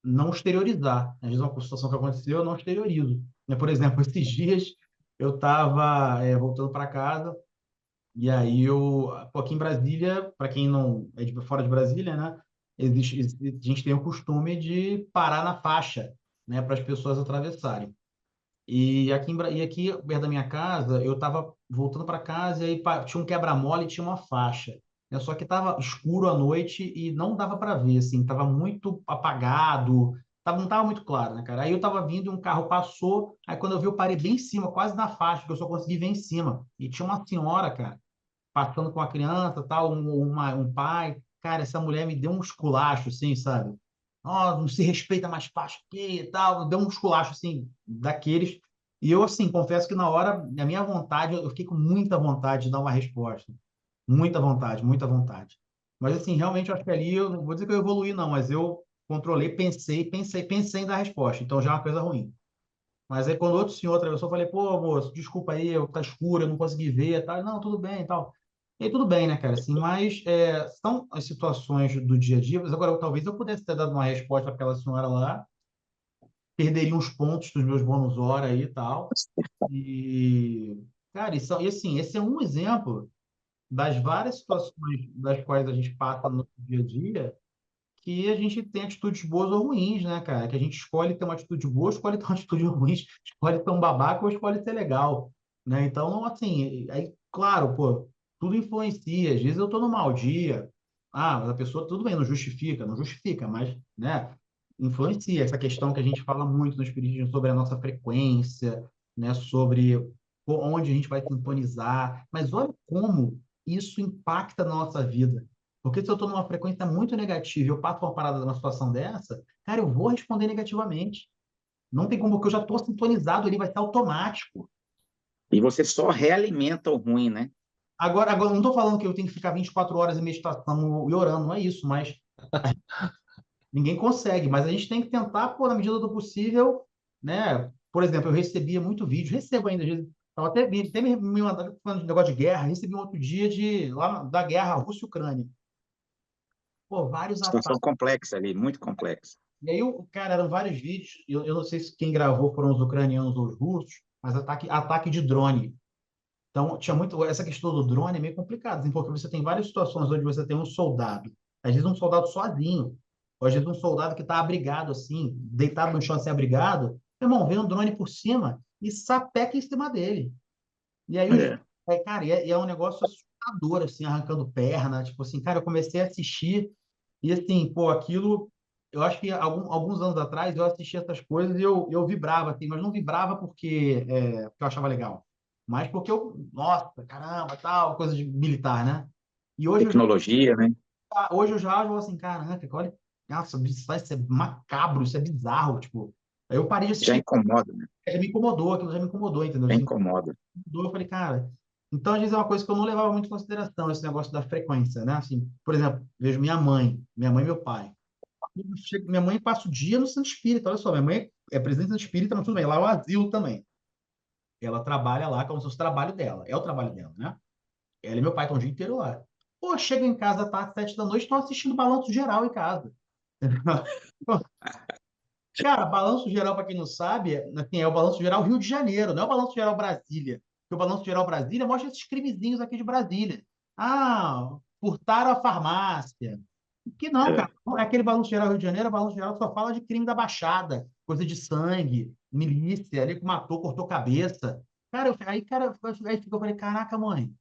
não exteriorizar. Às vezes uma situação que aconteceu, eu não exteriorizo. Né? Por exemplo, esses dias eu estava voltando para casa e aí pô, aqui em Brasília, para quem não é de fora de Brasília, né, a gente tem o costume de parar na faixa, né, para as pessoas atravessarem. E aqui perto da minha casa, eu estava voltando para casa e aí tinha um quebra-mola e tinha uma faixa. Né? Só que estava escuro à noite e não dava para ver, assim, estava muito apagado, não estava muito claro, né, cara? Aí eu estava vindo e um carro passou, aí quando eu vi, eu parei bem em cima, quase na faixa, que eu só consegui ver em cima. E tinha uma senhora, cara, passando com a criança, tal, um pai. Cara, essa mulher me deu um esculacho, assim, sabe? Ó, não se respeita mais faixa que e tal. Deu um esculacho, assim, daqueles. E eu, assim, confesso que na hora, a minha vontade, eu fiquei com muita vontade de dar uma resposta. Muita vontade, muita vontade. Mas, assim, realmente, eu acho que ali, eu não vou dizer que eu evoluí, não, mas eu controlei, pensei em dar resposta. Então, já é uma coisa ruim. Mas aí, quando outro senhor atravessou, eu falei, pô, moço, desculpa aí, tá escuro, eu não consegui ver, tal. Não, tudo bem e tal. E aí, tudo bem, né, cara? Assim, mas são as situações do dia a dia. Mas agora, talvez eu pudesse ter dado uma resposta para aquela senhora lá, perderia uns pontos dos meus bônus hora aí e tal. E, cara, e assim, esse é um exemplo das várias situações das quais a gente passa no dia a dia, que a gente tem atitudes boas ou ruins, né, cara? Que a gente escolhe ter uma atitude boa, escolhe ter uma atitude ruim, escolhe ser um babaca ou escolhe ser legal, né? Então, assim, aí, claro, pô, tudo influencia. Às vezes eu tô num mau dia, mas a pessoa, tudo bem, não justifica, mas, né, influencia. Essa questão que a gente fala muito no Espiritismo sobre a nossa frequência, né, sobre onde a gente vai sintonizar. Mas olha como isso impacta na nossa vida. Porque se eu estou numa frequência muito negativa e eu passo uma parada numa situação dessa, cara, eu vou responder negativamente. Não tem como, porque eu já estou sintonizado ali, vai ser automático.
E você só realimenta o ruim, né?
Agora não estou falando que eu tenho que ficar 24 horas em meditação e orando, não é isso, mas ninguém consegue. Mas a gente tem que tentar, pô, na medida do possível, né? Por exemplo, eu recebia muito vídeo, recebo ainda, às vezes, tava até me mandando falando de negócio de guerra, recebi um outro dia da guerra Rússia-Ucrânia. Pô, vários
Situação
ataques.
complexa ali, muito complexa.
E aí, cara, eram vários vídeos. Eu não sei se quem gravou foram os ucranianos ou os russos, mas ataque de drone. Então, tinha muito. Essa questão do drone é meio complicada, assim, porque você tem várias situações onde você tem um soldado, às vezes um soldado sozinho. Ou às vezes um soldado que está abrigado assim, deitado no chão assim, abrigado, meu irmão, vem um drone por cima e sapeca em cima dele. E aí,
É.
cara, e é um negócio assustador, assim, arrancando perna. Tipo assim, cara, eu comecei a assistir e assim, pô, aquilo. Eu acho que alguns anos atrás eu assisti essas coisas e eu vibrava, assim, mas não vibrava porque eu achava legal. Mas porque nossa, caramba, tal, coisa de militar, né? E
Tecnologia, né?
hoje eu já vou assim, caraca, olha, nossa, isso é macabro, isso é bizarro, tipo. Aí eu parei de
Já
assistir,
incomoda, né?
já me incomodou, aquilo já me incomodou, entendeu?
Já
Assim,
incomoda.
eu falei, cara. Então, às vezes é uma coisa que eu não levava muito em consideração, esse negócio da frequência, né? Assim, por exemplo, vejo minha mãe e meu pai. Minha mãe passa o dia no centro espírita, olha só, minha mãe é presidente do centro espírita, mas tudo bem, lá é o asilo também. Ela trabalha lá como se fosse o trabalho dela, é o trabalho dela, né? Ela e meu pai estão o dia inteiro lá. Pô, chega em casa, tá às 7 da noite, estão assistindo Balanço Geral em casa. Cara, Balanço Geral, para quem não sabe, assim, é o Balanço Geral Rio de Janeiro, não é o Balanço Geral Brasília. Porque o Balanço Geral Brasília mostra esses crimezinhos aqui de Brasília. Ah, furtaram a farmácia. Que não,
É.
cara. É aquele Balanço Geral Rio de Janeiro, o Balanço Geral só fala de crime da Baixada, coisa de sangue, milícia, ali que matou, cortou cabeça. Cara, eu falei, caraca, mãe,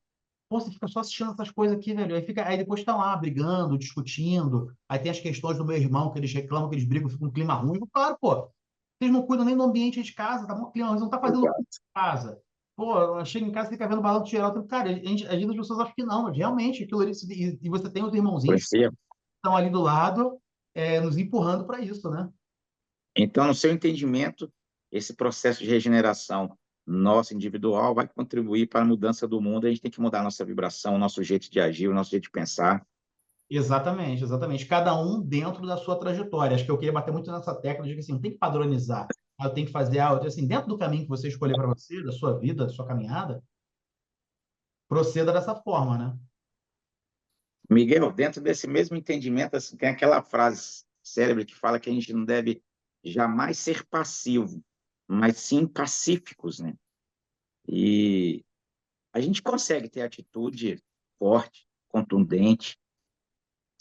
pô, você fica só assistindo essas coisas aqui, velho. Aí depois tá lá brigando, discutindo. Aí tem as questões do meu irmão, que eles reclamam, que eles brigam, fica um clima ruim. Claro, pô, vocês não cuidam nem do ambiente de casa, tá bom clima, eles não tá fazendo tudo
Exato.
em casa. Pô, chega em casa e fica vendo balanço geral. Cara, às vezes as pessoas acham que não, mas realmente, aquilo ali, e você tem os irmãozinhos que
Conhecia.
estão ali do lado, nos empurrando para isso, né?
Então, no seu entendimento, esse processo de regeneração nossa individual vai contribuir para a mudança do mundo. A gente tem que mudar a nossa vibração, o nosso jeito de agir, o nosso jeito de pensar.
Exatamente, exatamente. Cada um dentro da sua trajetória. Acho que eu queria bater muito nessa tecla de que assim, não tem que padronizar. Eu tenho que fazer algo, assim, dentro do caminho que você escolher para você, da sua vida, da sua caminhada, proceda dessa forma, né?
Miguel, dentro desse mesmo entendimento, assim, tem aquela frase célebre que fala que a gente não deve jamais ser passivo, mas sim pacíficos, né? E a gente consegue ter atitude forte, contundente,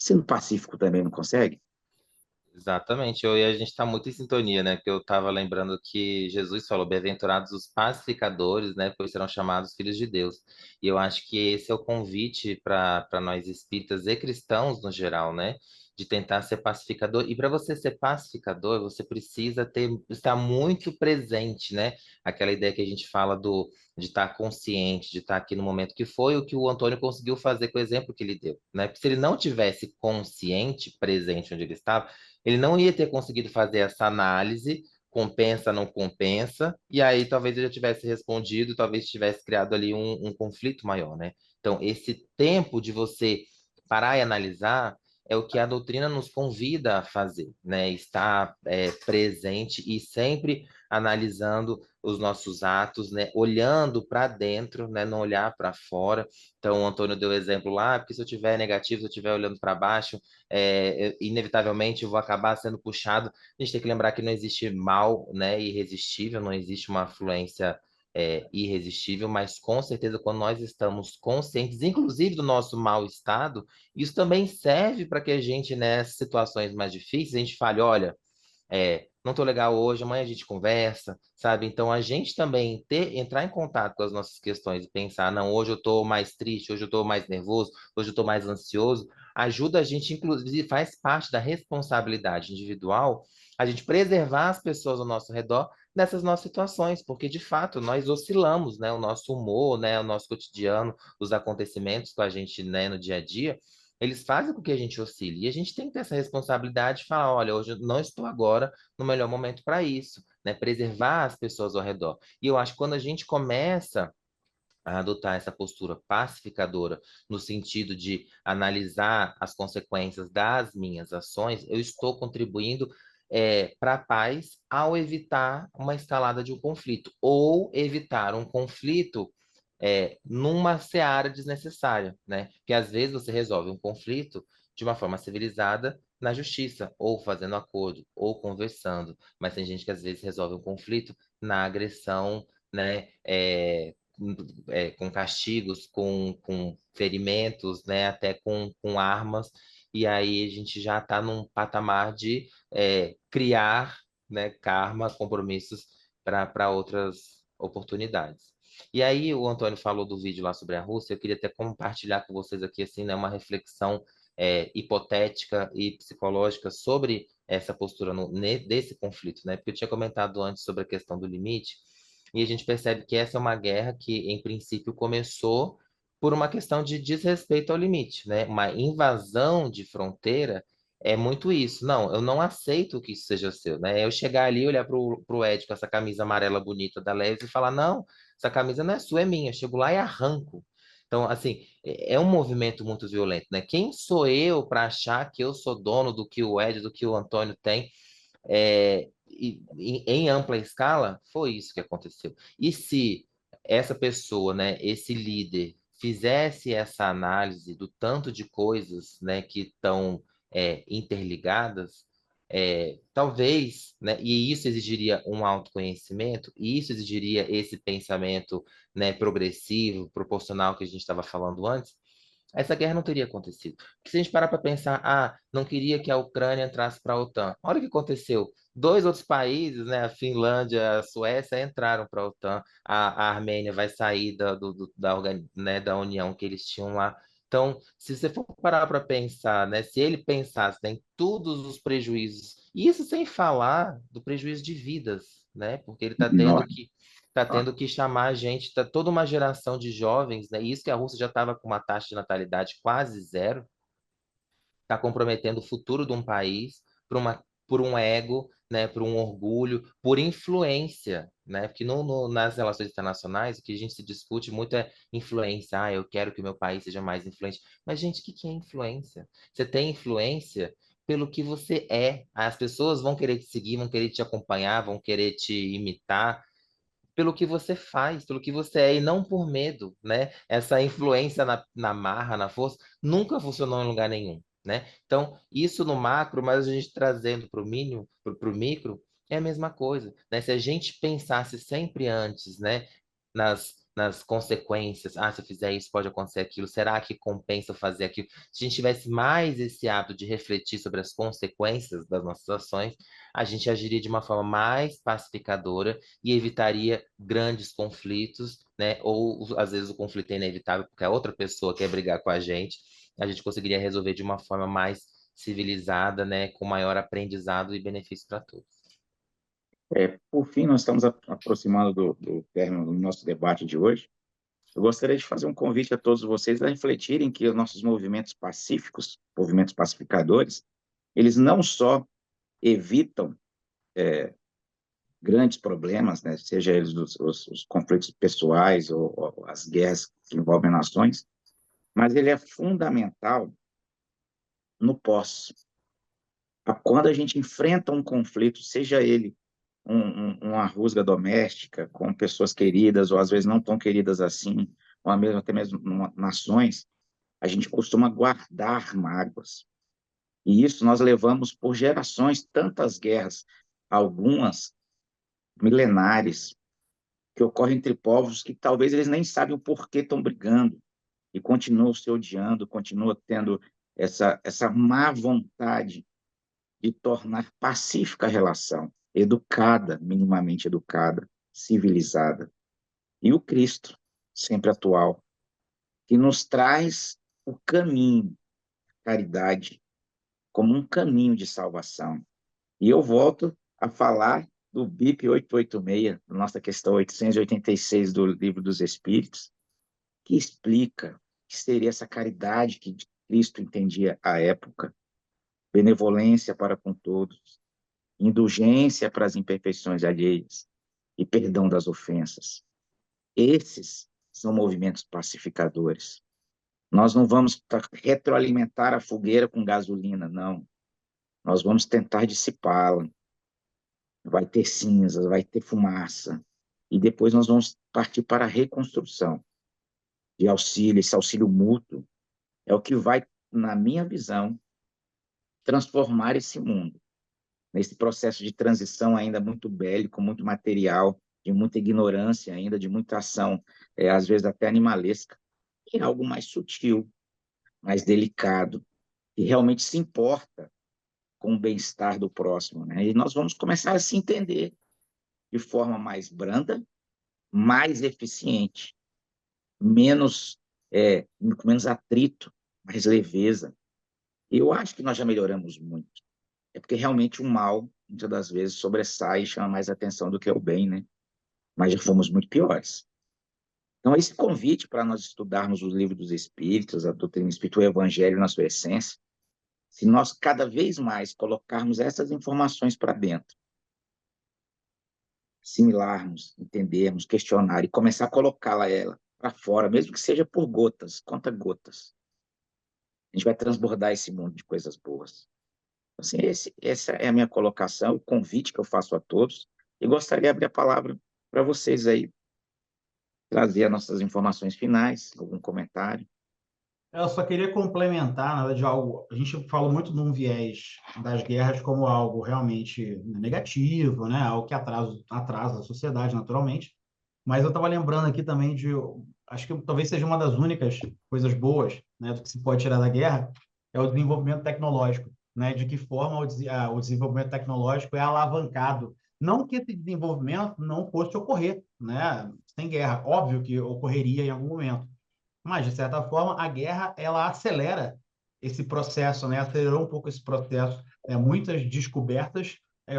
sendo pacífico também não consegue?
Exatamente, e a gente está muito em sintonia, né? Porque eu estava lembrando que Jesus falou: bem-aventurados os pacificadores, né? Pois serão chamados filhos de Deus. E eu acho que esse é o convite para nós espíritas e cristãos no geral, né? De tentar ser pacificador. E para você ser pacificador, você precisa estar muito presente, né? Aquela ideia que a gente fala de estar consciente, de estar aqui no momento, que foi o que o Antônio conseguiu fazer com o exemplo que ele deu, né? Porque se ele não tivesse consciente, presente onde ele estava, ele não ia ter conseguido fazer essa análise, compensa, não compensa, e aí talvez ele já tivesse respondido, talvez tivesse criado ali um conflito maior, né? Então, esse tempo de você parar e analisar é o que a doutrina nos convida a fazer, né? Estar presente e sempre analisando os nossos atos, né? Olhando para dentro, né? Não olhar para fora. Então, o Antônio deu exemplo lá, porque se eu tiver negativo, se eu estiver olhando para baixo, inevitavelmente eu vou acabar sendo puxado. A gente tem que lembrar que não existe mal, né, irresistível, não existe uma fluência irresistível, mas com certeza quando nós estamos conscientes, inclusive do nosso mal estado, isso também serve para que a gente, nessas situações mais difíceis, a gente fale, olha, não tô legal hoje, amanhã a gente conversa, sabe? Então a gente também entrar em contato com as nossas questões e pensar, não, hoje eu tô mais triste, hoje eu tô mais nervoso, hoje eu tô mais ansioso, ajuda a gente, inclusive, faz parte da responsabilidade individual, a gente preservar as pessoas ao nosso redor nessas nossas situações, porque de fato nós oscilamos, né? O nosso humor, né? O nosso cotidiano, os acontecimentos com a gente, né? No dia a dia, eles fazem com que a gente oscile. E a gente tem que ter essa responsabilidade de falar, olha, hoje eu não estou agora no melhor momento para isso, né? Preservar as pessoas ao redor. E eu acho que quando a gente começa a adotar essa postura pacificadora, no sentido de analisar as consequências das minhas ações, eu estou contribuindo para a paz ao evitar uma escalada de um conflito, ou evitar um conflito numa seara desnecessária, né? Porque às vezes você resolve um conflito de uma forma civilizada na justiça, ou fazendo acordo, ou conversando, mas tem gente que às vezes resolve um conflito na agressão, né? Com castigos, com ferimentos, né, até com armas. e aí a gente já está num patamar de criar, né, karma, compromissos para outras oportunidades. E aí o Antônio falou do vídeo lá sobre a Rússia, eu queria até compartilhar com vocês aqui, assim, né, uma reflexão hipotética e psicológica sobre essa postura desse conflito, né? Porque eu tinha comentado antes sobre a questão do limite, e a gente percebe que essa é uma guerra que, em princípio, começou por uma questão de desrespeito ao limite, né? Uma invasão de fronteira é muito isso. Não, eu não aceito que isso seja seu, né? Eu chegar ali, olhar pro Ed com essa camisa amarela bonita da Leves e falar, não, essa camisa não é sua, é minha. Eu chego lá e arranco. Então, assim, é um movimento muito violento, né? Quem sou eu para achar que eu sou dono do que o Ed, do que o Antônio tem? Em ampla escala, foi isso que aconteceu. E se essa pessoa, né, esse líder, fizesse essa análise do tanto de coisas, né, que estão interligadas, talvez, né, e isso exigiria um autoconhecimento, e isso exigiria esse pensamento, né, progressivo, proporcional que a gente estava falando antes, essa guerra não teria acontecido. Porque se a gente parar para pensar, não queria que a Ucrânia entrasse para a OTAN. Olha o que aconteceu. Dois outros países, né, a Finlândia, a Suécia, entraram para a OTAN. A Armênia vai sair né, da União que eles tinham lá. Então, se você for parar para pensar, né, se ele pensasse, né, em todos os prejuízos, e isso sem falar do prejuízo de vidas, né, porque ele
Enorme.
está
Ó,
tendo que chamar a gente, tá toda uma geração de jovens, né? E isso que a Rússia já estava com uma taxa de natalidade quase zero, está comprometendo o futuro de um país por um ego, né? Por um orgulho, por influência, né? Porque nas relações internacionais o que a gente se discute muito é influência. Eu quero que o meu país seja mais influente. Mas, gente, o que é influência? Você tem influência pelo que você é. As pessoas vão querer te seguir, vão querer te acompanhar, vão querer te imitar pelo que você faz, pelo que você é, e não por medo, né? Essa influência na marra, na força, nunca funcionou em lugar nenhum, né? Então, isso no macro, mas a gente trazendo para o mínimo, para o micro, é a mesma coisa, né? Se a gente pensasse sempre antes, né? Nas consequências, se eu fizer isso, pode acontecer aquilo, será que compensa eu fazer aquilo? Se a gente tivesse mais esse hábito de refletir sobre as consequências das nossas ações, a gente agiria de uma forma mais pacificadora e evitaria grandes conflitos, né? Ou às vezes o conflito é inevitável porque a outra pessoa quer brigar com a gente conseguiria resolver de uma forma mais civilizada, né? Com maior aprendizado e benefício para todos.
Por fim, nós estamos aproximando do término do nosso debate de hoje. Eu gostaria de fazer um convite a todos vocês a refletirem que os nossos movimentos pacíficos, movimentos pacificadores, eles não só evitam grandes problemas, né, seja eles os conflitos pessoais ou as guerras que envolvem nações, mas ele é fundamental no pós. Quando a gente enfrenta um conflito, seja ele uma rusga doméstica com pessoas queridas ou às vezes não tão queridas assim, ou até mesmo nações, a gente costuma guardar mágoas. E isso nós levamos por gerações, tantas guerras, algumas milenares, que ocorrem entre povos que talvez eles nem sabem o porquê estão brigando e continuam se odiando, continuam tendo essa má vontade de tornar pacífica a relação, educada, minimamente educada, civilizada. E o Cristo, sempre atual, que nos traz o caminho, caridade, como um caminho de salvação. E eu volto a falar do BIP 886, nossa questão 886 do Livro dos Espíritos, que explica que seria essa caridade que Cristo entendia à época, benevolência para com todos, indulgência para as imperfeições alheias e perdão das ofensas. Esses são movimentos pacificadores. Nós não vamos retroalimentar a fogueira com gasolina, não. Nós vamos tentar dissipá-la. Vai ter cinzas, vai ter fumaça. E depois nós vamos partir para a reconstrução de auxílio, esse auxílio mútuo. É o que vai, na minha visão, transformar esse mundo. Nesse processo de transição ainda muito bélico, muito material, de muita ignorância ainda, de muita ação, às vezes até animalesca, e algo mais sutil, mais delicado, que realmente se importa com o bem-estar do próximo, né? E nós vamos começar a se entender de forma mais branda, mais eficiente, menos, com menos atrito, mais leveza. E eu acho que nós já melhoramos muito. É porque realmente o mal, muitas das vezes, sobressai e chama mais atenção do que o bem, né? Mas já fomos muito piores. Então, esse convite para nós estudarmos os livros dos Espíritos, a doutrina espírita, o Evangelho na sua essência, se nós cada vez mais colocarmos essas informações para dentro, assimilarmos, entendermos, questionar e começar a colocá-la ela para fora, mesmo que seja por gotas, conta gotas, a gente vai transbordar esse mundo de coisas boas. Assim, essa é a minha colocação, o convite que eu faço a todos, e gostaria de abrir a palavra para vocês aí, trazer as nossas informações finais, algum comentário.
Eu só queria complementar, na verdade, algo. A gente falou muito num viés das guerras como algo realmente negativo, né? Algo que atrasa a sociedade, naturalmente. Mas eu estava lembrando aqui também de, acho que talvez seja uma das únicas coisas boas, né, do que se pode tirar da guerra, é o desenvolvimento tecnológico, né? De que forma o desenvolvimento tecnológico é alavancado. Não que esse desenvolvimento não fosse ocorrer, né? Sem guerra, óbvio que ocorreria em algum momento, mas, de certa forma, a guerra ela acelera esse processo, né? Acelerou um pouco esse processo. Muitas descobertas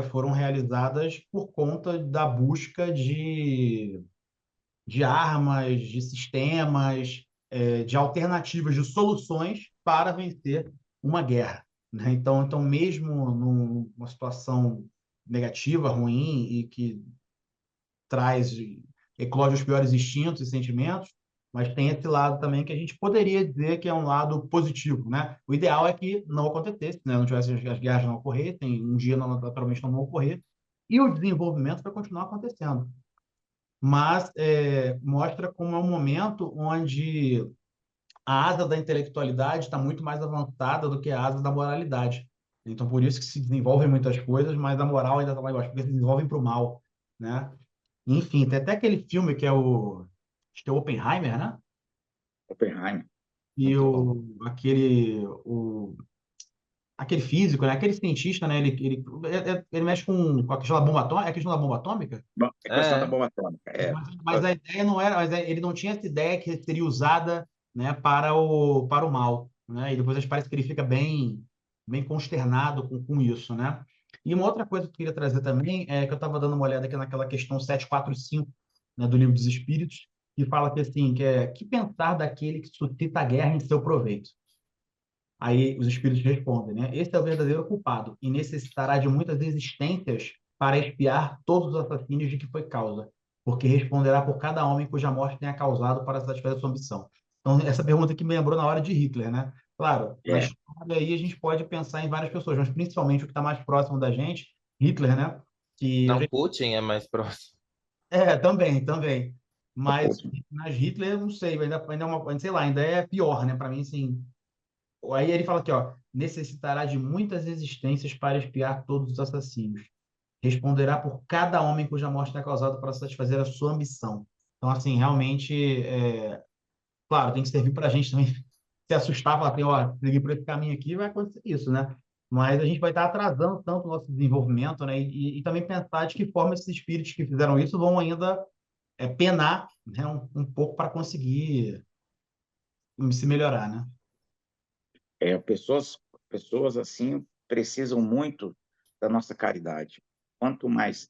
foram realizadas por conta da busca de armas, de sistemas, de alternativas, de soluções para vencer uma guerra, né? Então, mesmo numa situação negativa, ruim e que traz, eclode os piores instintos e sentimentos, mas tem esse lado também que a gente poderia dizer que é um lado positivo, né? O ideal é que não acontecesse, né? Não tivesse as guerras não ocorressem, um dia naturalmente não vão ocorrer, e o desenvolvimento vai continuar acontecendo. Mas mostra como é um momento onde a asa da intelectualidade está muito mais avançada do que a asa da moralidade. Então, por isso que se desenvolvem muitas coisas, mas a moral ainda está mais baixa, porque se desenvolvem para o mal, né? Enfim, tem até aquele filme que é acho que é Oppenheimer, né?
Oppenheimer,
E
muito bom.
aquele físico, né? Aquele cientista, né? Ele mexe com a questão da bomba atômica. É a questão da bomba atômica?
Bom, é questão da
É,
bomba atômica.
Mas a ideia não era, ele não tinha essa ideia que seria usada, né, para o mal, né? E depois parece que ele fica bem consternado com isso, né? E uma outra coisa que eu queria trazer também é que eu estava dando uma olhada aqui naquela questão 745, né, do Livro dos Espíritos, que fala que assim, que pensar daquele que suscita a guerra em seu proveito. Aí os espíritos respondem, né? Esse é o verdadeiro culpado e necessitará de muitas existências para expiar todos os assassínios de que foi causa, porque responderá por cada homem cuja morte tenha causado para satisfazer sua ambição. Então, essa pergunta que me lembrou na hora de Hitler, né? Claro, na
É,
história aí a gente pode pensar em várias pessoas, mas principalmente o que está mais próximo da gente, Hitler, né? Que a
não,
gente...
Putin é mais próximo.
Também.
é
Mas
Putin.
nas Hitler, eu não sei, ainda é sei lá, ainda é pior, né? Para mim, assim, aí ele fala aqui, ó, necessitará de muitas existências para expiar todos os assassinos. Responderá por cada homem cuja morte é causada para satisfazer a sua ambição. Então, assim, realmente, claro, tem que servir para a gente também se assustar, falar assim, ó, seguir por esse caminho aqui, vai acontecer isso, né? Mas a gente vai estar atrasando tanto o nosso desenvolvimento, né? E também pensar de que forma esses espíritos que fizeram isso vão ainda penar, né, um pouco para conseguir se melhorar, né?
Pessoas assim precisam muito da nossa caridade. Quanto mais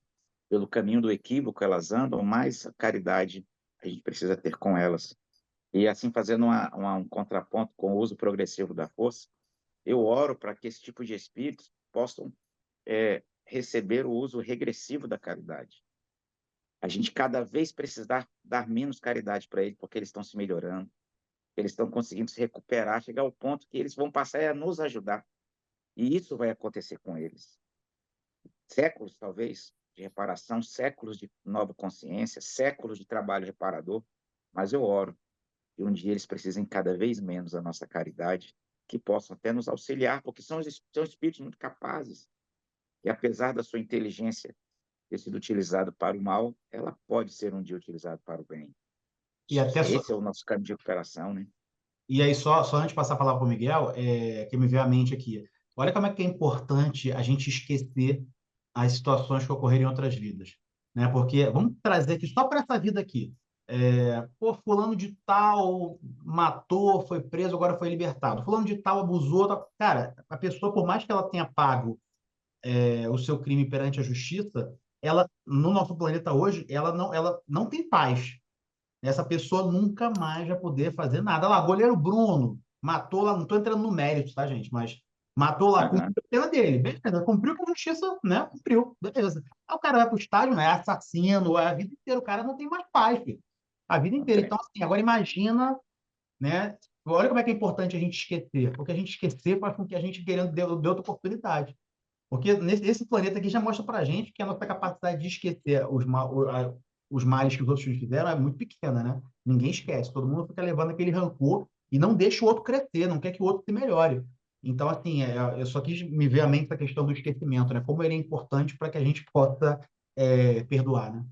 pelo caminho do equívoco elas andam, mais caridade a gente precisa ter com elas. E assim, fazendo um contraponto com o uso progressivo da força, eu oro para que esse tipo de espíritos possam receber o uso regressivo da caridade. A gente cada vez precisar dar menos caridade para eles, porque eles estão se melhorando, eles estão conseguindo se recuperar, chegar ao ponto que eles vão passar a nos ajudar. E isso vai acontecer com eles. Séculos, talvez, de reparação, séculos de nova consciência, séculos de trabalho reparador, mas eu oro que um dia eles precisem cada vez menos da nossa caridade, que possam até nos auxiliar, porque são espíritos muito capazes, e apesar da sua inteligência ter sido utilizado para o mal, ela pode ser um dia utilizada para o bem.
E até,
Esse é o nosso caminho de recuperação, né?
E aí, só antes de passar a palavra para o Miguel, que me veio à mente aqui, olha como é que é importante a gente esquecer as situações que ocorreram em outras vidas, né? Porque vamos trazer aqui só para essa vida aqui. Pô, fulano de tal matou, foi preso, agora foi libertado. Fulano de tal abusou. Cara, a pessoa, por mais que ela tenha pago o seu crime perante a justiça, ela, no nosso planeta hoje, ela não tem paz. Essa pessoa nunca mais vai poder fazer nada. Lá, goleiro Bruno matou lá, não estou entrando no mérito, tá, gente? Mas matou lá, cumpriu
Aham,
a pena dele. Beleza, cumpriu com a justiça, né? Cumpriu, beleza. Aí o cara vai pro estádio, né? É assassino, a vida inteira. O cara não tem mais paz, filho. A vida
não
inteira.
tem.
Então, assim, agora imagina, né? Olha como é que é importante a gente esquecer. Porque a gente esquecer faz com que a gente querendo dê outra oportunidade. Porque esse planeta aqui já mostra para a gente que a nossa capacidade de esquecer os males que os outros fizeram é muito pequena, né? Ninguém esquece, todo mundo fica levando aquele rancor e não deixa o outro crescer, não quer que o outro se melhore. Então, assim, eu só quis me ver à mente a questão do esquecimento, né? Como ele é importante para que a gente possa perdoar, né?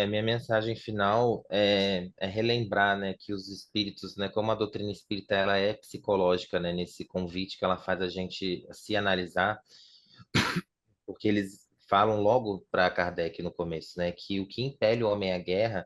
Minha mensagem final é relembrar, né, que os espíritos, né, como a doutrina espírita ela é psicológica, né, nesse convite que ela faz a gente se analisar, porque eles falam logo para Kardec no começo, né, que o que impele o homem à guerra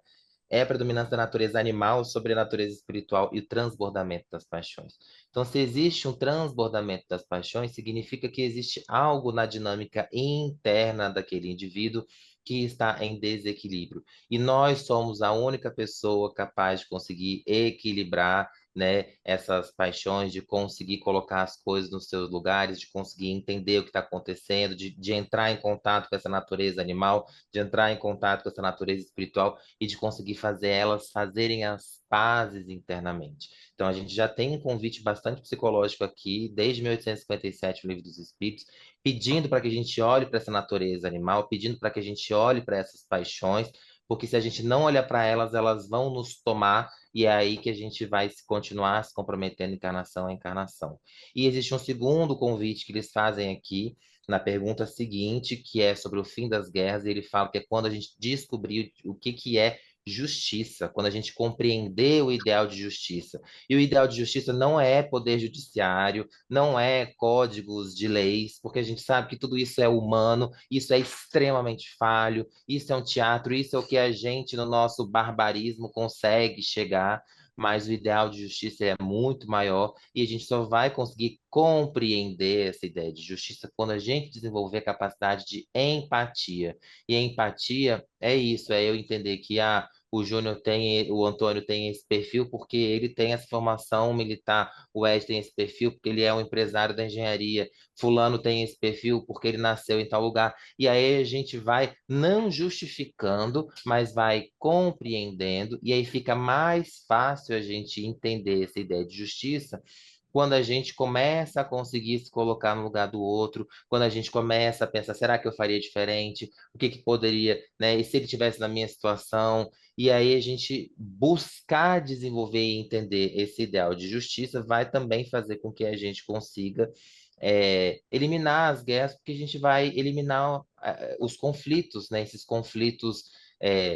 é a predominância da natureza animal sobre a natureza espiritual e o transbordamento das paixões. Então, se existe um transbordamento das paixões, significa que existe algo na dinâmica interna daquele indivíduo que está em desequilíbrio. E nós somos a única pessoa capaz de conseguir equilibrar, né, essas paixões, de conseguir colocar as coisas nos seus lugares, de conseguir entender o que está acontecendo, de entrar em contato com essa natureza animal, de entrar em contato com essa natureza espiritual e de conseguir fazer elas fazerem as pazes internamente. Então, a gente já tem um convite bastante psicológico aqui, desde 1857, o Livro dos Espíritos, pedindo para que a gente olhe para essa natureza animal, pedindo para que a gente olhe para essas paixões, porque se a gente não olhar para elas, elas vão nos tomar e é aí que a gente vai continuar se comprometendo encarnação a encarnação. E existe um segundo convite que eles fazem aqui, na pergunta seguinte, que é sobre o fim das guerras, e ele fala que é quando a gente descobrir o que é justiça, quando a gente compreender o ideal de justiça. E o ideal de justiça não é poder judiciário, não é códigos de leis, porque a gente sabe que tudo isso é humano, isso é extremamente falho, isso é um teatro, isso é o que a gente, no nosso barbarismo, consegue chegar, mas o ideal de justiça é muito maior e a gente só vai conseguir compreender essa ideia de justiça quando a gente desenvolver a capacidade de empatia. E a empatia é isso, é eu entender que o Júnior tem, o Antônio tem esse perfil porque ele tem essa formação militar, o Ed tem esse perfil porque ele é um empresário da engenharia, fulano tem esse perfil porque ele nasceu em tal lugar. E aí a gente vai não justificando, mas vai compreendendo, e aí fica mais fácil a gente entender essa ideia de justiça quando a gente começa a conseguir se colocar no lugar do outro, quando a gente começa a pensar, será que eu faria diferente? O que que poderia, né? E se ele tivesse na minha situação? E aí a gente buscar desenvolver e entender esse ideal de justiça vai também fazer com que a gente consiga eliminar as guerras, porque a gente vai eliminar os conflitos, né? Esses conflitos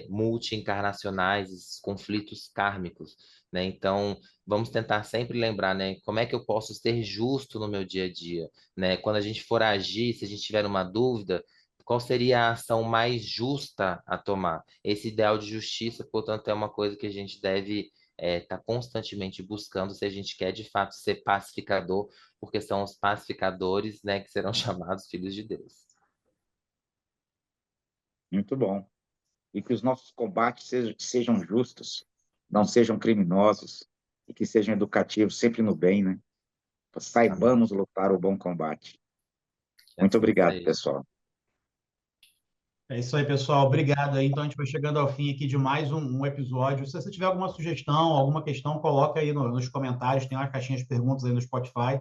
multi-encarnacionais, esses conflitos kármicos, né? Então, vamos tentar sempre lembrar, né? Como é que eu posso ser justo no meu dia a dia, né? Quando a gente for agir, se a gente tiver uma dúvida, qual seria a ação mais justa a tomar? Esse ideal de justiça, portanto, é uma coisa que a gente deve estar constantemente buscando se a gente quer de fato ser pacificador, porque são os pacificadores, né, que serão chamados filhos de Deus.
muito bom. E que os nossos combates sejam justos, não sejam criminosos, e que sejam educativos, sempre no bem, né?
Amém.
Saibamos lutar o bom combate.
Que
Muito
assim
obrigado,
seja.
pessoal.
É isso aí, pessoal. Obrigado aí. Então, a gente vai chegando ao fim aqui de mais um episódio. Se você tiver alguma sugestão, alguma questão, coloca aí nos comentários. Tem uma caixinha de perguntas aí no Spotify.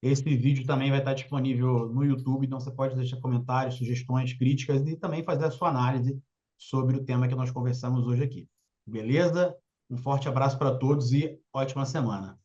Esse vídeo também vai estar disponível no YouTube, então você pode deixar comentários, sugestões, críticas e também fazer a sua análise sobre o tema que nós conversamos hoje aqui. Beleza? Um forte abraço para todos e ótima semana.